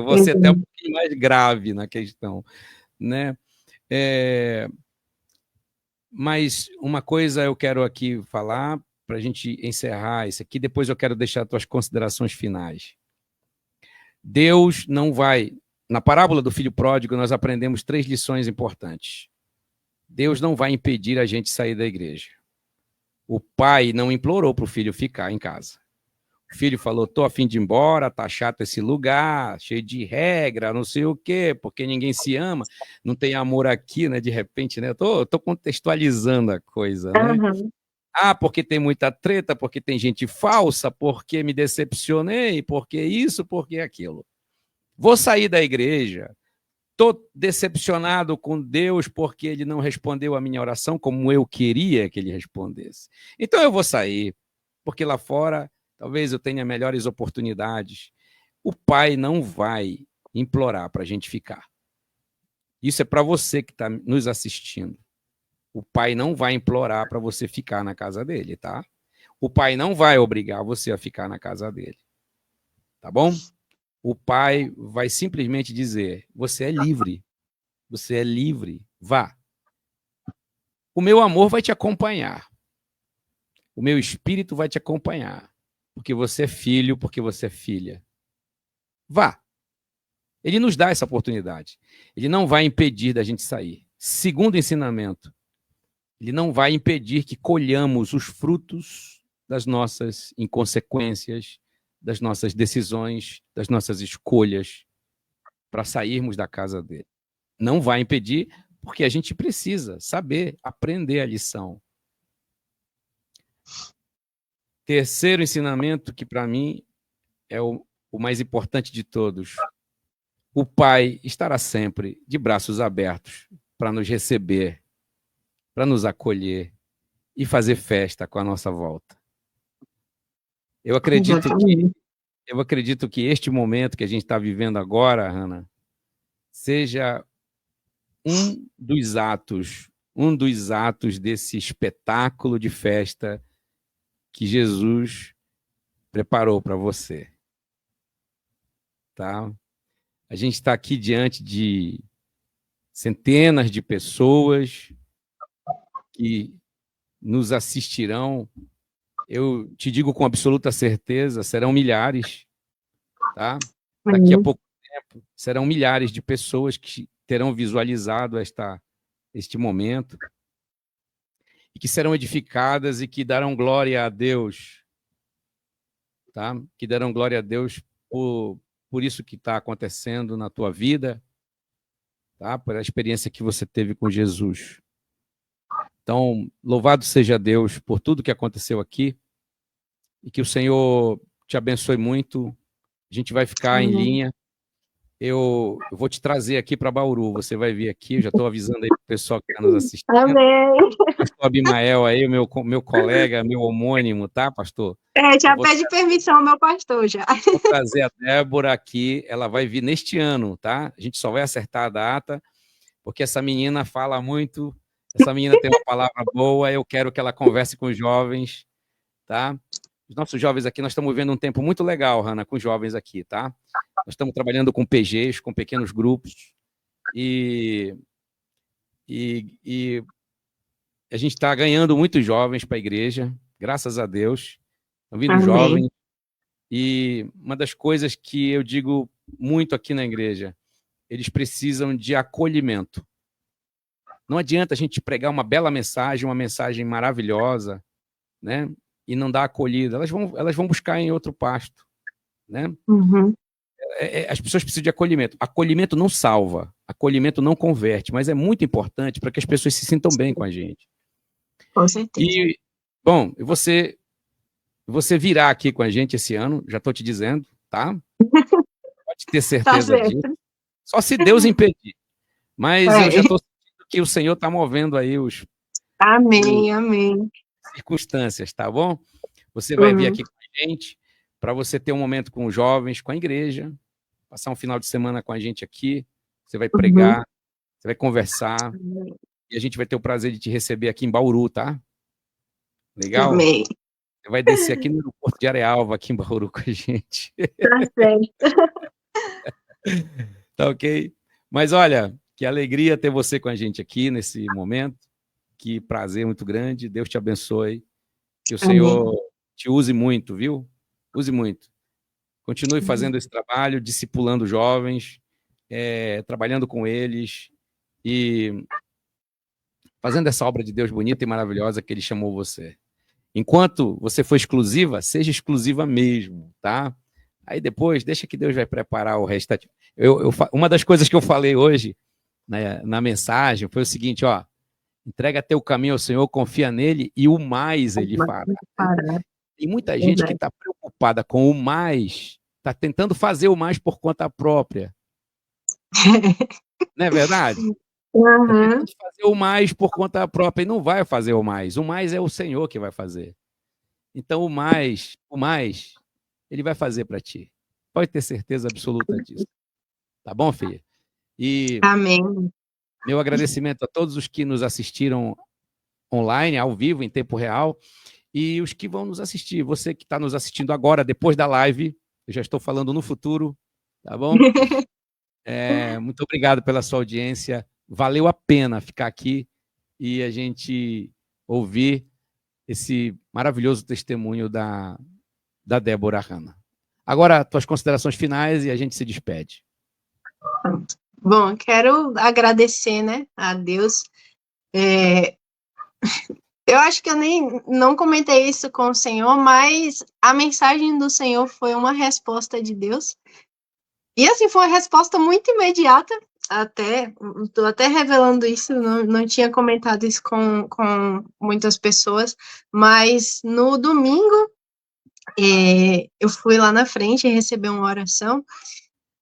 Você até um pouquinho mais grave na questão. Né? Mas uma coisa eu quero aqui falar, para a gente encerrar isso aqui, depois eu quero deixar as tuas considerações finais. Deus não vai... Na parábola do filho pródigo, nós aprendemos 3 lições importantes. Deus não vai impedir a gente sair da igreja. O pai não implorou para o filho ficar em casa. O filho falou, estou a fim de ir embora, tá chato esse lugar, cheio de regra, não sei o quê, porque ninguém se ama, não tem amor aqui, né? De repente, né? Eu tô contextualizando a coisa, né? Uhum. Ah, porque tem muita treta, porque tem gente falsa, porque me decepcionei, porque isso, porque aquilo. Vou sair da igreja, estou decepcionado com Deus porque ele não respondeu a minha oração como eu queria que ele respondesse. Então eu vou sair, porque lá fora talvez eu tenha melhores oportunidades. O pai não vai implorar para a gente ficar. Isso é para você que está nos assistindo. O pai não vai implorar para você ficar na casa dele, tá? O pai não vai obrigar você a ficar na casa dele. Tá bom? O pai vai simplesmente dizer, você é livre. Você é livre. Vá. O meu amor vai te acompanhar. O meu espírito vai te acompanhar. Porque você é filho, porque você é filha. Vá. Ele nos dá essa oportunidade. Ele não vai impedir da gente sair. Segundo ensinamento, ele não vai impedir que colhamos os frutos das nossas inconsequências, das nossas decisões, das nossas escolhas para sairmos da casa dele. Não vai impedir, porque a gente precisa saber, aprender a lição. Terceiro ensinamento, que para mim é o mais importante de todos. O Pai estará sempre de braços abertos para nos receber, para nos acolher e fazer festa com a nossa volta. Eu acredito que este momento que a gente está vivendo agora, Hannah, seja um dos atos desse espetáculo de festa que Jesus preparou para você. Tá? A gente está aqui diante de centenas de pessoas que nos assistirão. Eu te digo com absoluta certeza, serão milhares, tá? Daqui a pouco tempo, serão milhares de pessoas que terão visualizado este momento e que serão edificadas e que darão glória a Deus, tá? Que darão glória a Deus por isso que está acontecendo na tua vida, tá? Por a experiência que você teve com Jesus. Então, louvado seja Deus por tudo que aconteceu aqui e que o Senhor te abençoe muito. A gente vai ficar em linha. Eu vou te trazer aqui para Bauru. Você vai vir aqui. Eu já estou avisando aí para o pessoal que está nos assistindo. Amém. Pastor Abimael aí, meu colega, meu homônimo, tá, pastor? Já pede permissão ao meu pastor, já. Vou trazer a Débora aqui. Ela vai vir neste ano, tá? A gente só vai acertar a data, porque essa menina fala muito. Essa menina tem uma palavra boa. Eu quero que ela converse com os jovens, tá? Os nossos jovens aqui, nós estamos vivendo um tempo muito legal, Hannah, com os jovens aqui, tá? Nós estamos trabalhando com PGs, com pequenos grupos, e a gente está ganhando muitos jovens para a igreja, graças a Deus. Estão vindo jovens. E uma das coisas que eu digo muito aqui na igreja, eles precisam de acolhimento. Não adianta a gente pregar uma bela mensagem, uma mensagem maravilhosa, né? E não dar acolhida. Elas vão buscar em outro pasto, né? Uhum. As pessoas precisam de acolhimento. Acolhimento não salva, acolhimento não converte, mas é muito importante para que as pessoas se sintam bem com a gente. Com certeza. E, bom, você virá aqui com a gente esse ano, já estou te dizendo, tá? Pode ter certeza disso. Só se Deus impedir. Mas eu já estou sentindo que o Senhor está movendo aí os... Amém, amém. circunstâncias, tá bom? Você vai vir aqui com a gente para você ter um momento com os jovens, com a igreja, passar um final de semana com a gente aqui. Você vai pregar, você vai conversar e a gente vai ter o prazer de te receber aqui em Bauru, tá? Legal? Amém. Você vai descer aqui no aeroporto de Arealva, aqui em Bauru com a gente. Tá certo. Tá ok? Mas olha, que alegria ter você com a gente aqui nesse momento. Que prazer muito grande. Deus te abençoe. Que o Senhor te use muito, viu? Use muito. Continue fazendo esse trabalho, discipulando jovens, trabalhando com eles e fazendo essa obra de Deus bonita e maravilhosa que Ele chamou você. Enquanto você for exclusiva, seja exclusiva mesmo, tá? Aí depois, deixa que Deus vai preparar o restante. Uma das coisas que eu falei hoje na mensagem foi o seguinte, ó, entrega teu caminho ao Senhor, confia nele e o mais ele fará. Tem muita gente que está preocupada com o mais, está tentando fazer o mais por conta própria. Não é verdade? Está tentando fazer o mais por conta própria e não vai fazer o mais. O mais é o Senhor que vai fazer. Então, o mais, ele vai fazer para ti. Pode ter certeza absoluta disso. Tá bom, filha? E amém. Meu agradecimento a todos os que nos assistiram online, ao vivo, em tempo real, e os que vão nos assistir. Você que está nos assistindo agora, depois da live, eu já estou falando no futuro, tá bom? Muito obrigado pela sua audiência. Valeu a pena ficar aqui e a gente ouvir esse maravilhoso testemunho da Débora Hanna. Agora, tuas considerações finais e a gente se despede. Bom, quero agradecer, né, a Deus. Eu acho que eu não comentei isso com o Senhor, mas a mensagem do Senhor foi uma resposta de Deus. E assim, foi uma resposta muito imediata. Estou até revelando isso, não tinha comentado isso com muitas pessoas, mas no domingo eu fui lá na frente receber uma oração,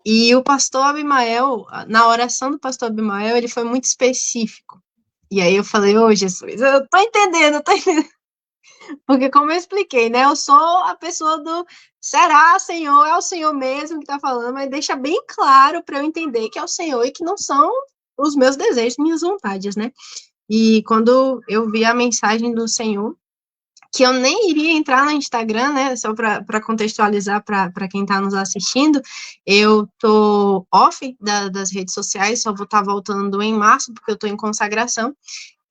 e o pastor Abimael, na oração do pastor Abimael, ele foi muito específico. E aí eu falei, Jesus, eu tô entendendo. Porque como eu expliquei, né, eu sou a pessoa do será, Senhor, é o Senhor mesmo que tá falando, mas deixa bem claro para eu entender que é o Senhor e que não são os meus desejos, minhas vontades, né? E quando eu vi a mensagem do Senhor, que eu nem iria entrar no Instagram, né, só para contextualizar para quem está nos assistindo, eu tô off das redes sociais, só vou estar voltando em março, porque eu tô em consagração,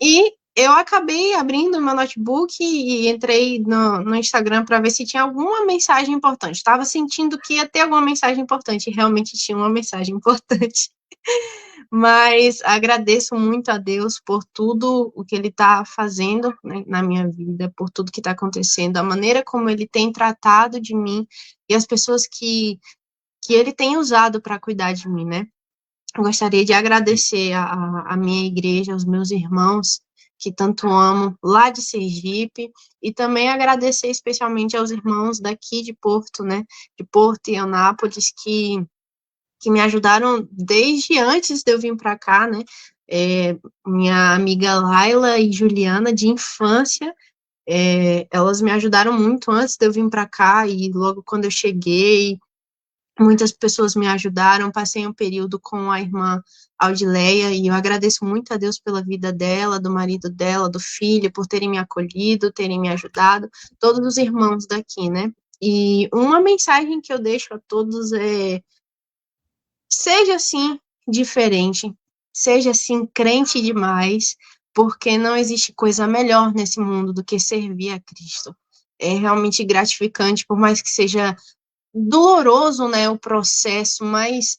e eu acabei abrindo meu notebook e entrei no Instagram para ver se tinha alguma mensagem importante. Estava sentindo que ia ter alguma mensagem importante, e realmente tinha uma mensagem importante. Mas agradeço muito a Deus por tudo o que Ele está fazendo, né, na minha vida, por tudo que está acontecendo, a maneira como Ele tem tratado de mim e as pessoas que Ele tem usado para cuidar de mim, né? Eu gostaria de agradecer a minha igreja, aos meus irmãos, que tanto amo, lá de Sergipe, e também agradecer especialmente aos irmãos daqui de Porto, né? De Porto e Eunápolis, que me ajudaram desde antes de eu vir para cá, né? Minha amiga Laila e Juliana, de infância, elas me ajudaram muito antes de eu vir para cá, e logo quando eu cheguei, muitas pessoas me ajudaram. Passei um período com a irmã Audileia, e eu agradeço muito a Deus pela vida dela, do marido dela, do filho, por terem me acolhido, terem me ajudado, todos os irmãos daqui, né? E uma mensagem que eu deixo a todos é: seja assim diferente, seja assim crente demais, porque não existe coisa melhor nesse mundo do que servir a Cristo. É realmente gratificante, por mais que seja doloroso, né, o processo, mas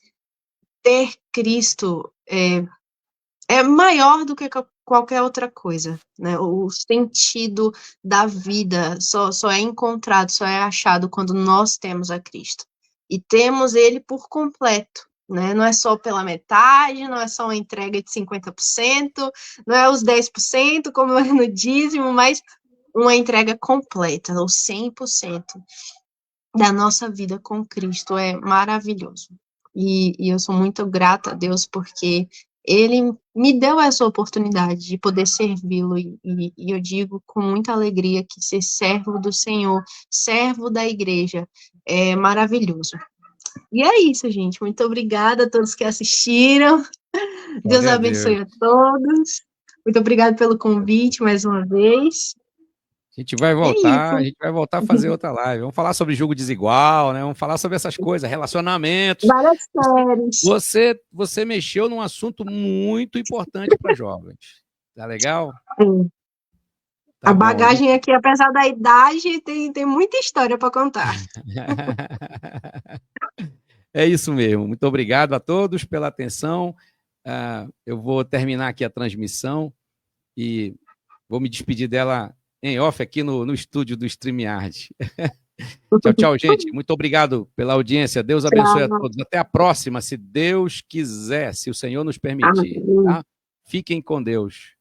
ter Cristo é maior do que qualquer outra coisa, né? O sentido da vida só é encontrado, só é achado quando nós temos a Cristo. E temos Ele por completo, né? Não é só pela metade, não é só uma entrega de 50%, não é os 10%, como é no dízimo, mas uma entrega completa, ou 100% da nossa vida com Cristo. É maravilhoso. E eu sou muito grata a Deus, porque ele me deu essa oportunidade de poder servi-lo, e eu digo com muita alegria que ser servo do Senhor, servo da igreja, é maravilhoso. E é isso, gente. Muito obrigada a todos que assistiram. Deus abençoe a todos. Muito obrigada pelo convite mais uma vez. A gente vai voltar a fazer outra live. Vamos falar sobre jogo desigual, né? Vamos falar sobre essas coisas, relacionamentos. Várias séries. Você mexeu num assunto muito importante para jovens. Tá legal? Sim. Tá a bagagem aqui, apesar da idade, tem muita história para contar. É isso mesmo. Muito obrigado a todos pela atenção. Eu vou terminar aqui a transmissão e vou me despedir dela em off aqui no estúdio do StreamYard. Tchau, tchau, gente. Muito obrigado pela audiência. Deus abençoe a todos. Até a próxima, se Deus quiser, se o Senhor nos permitir. Tá? Fiquem com Deus.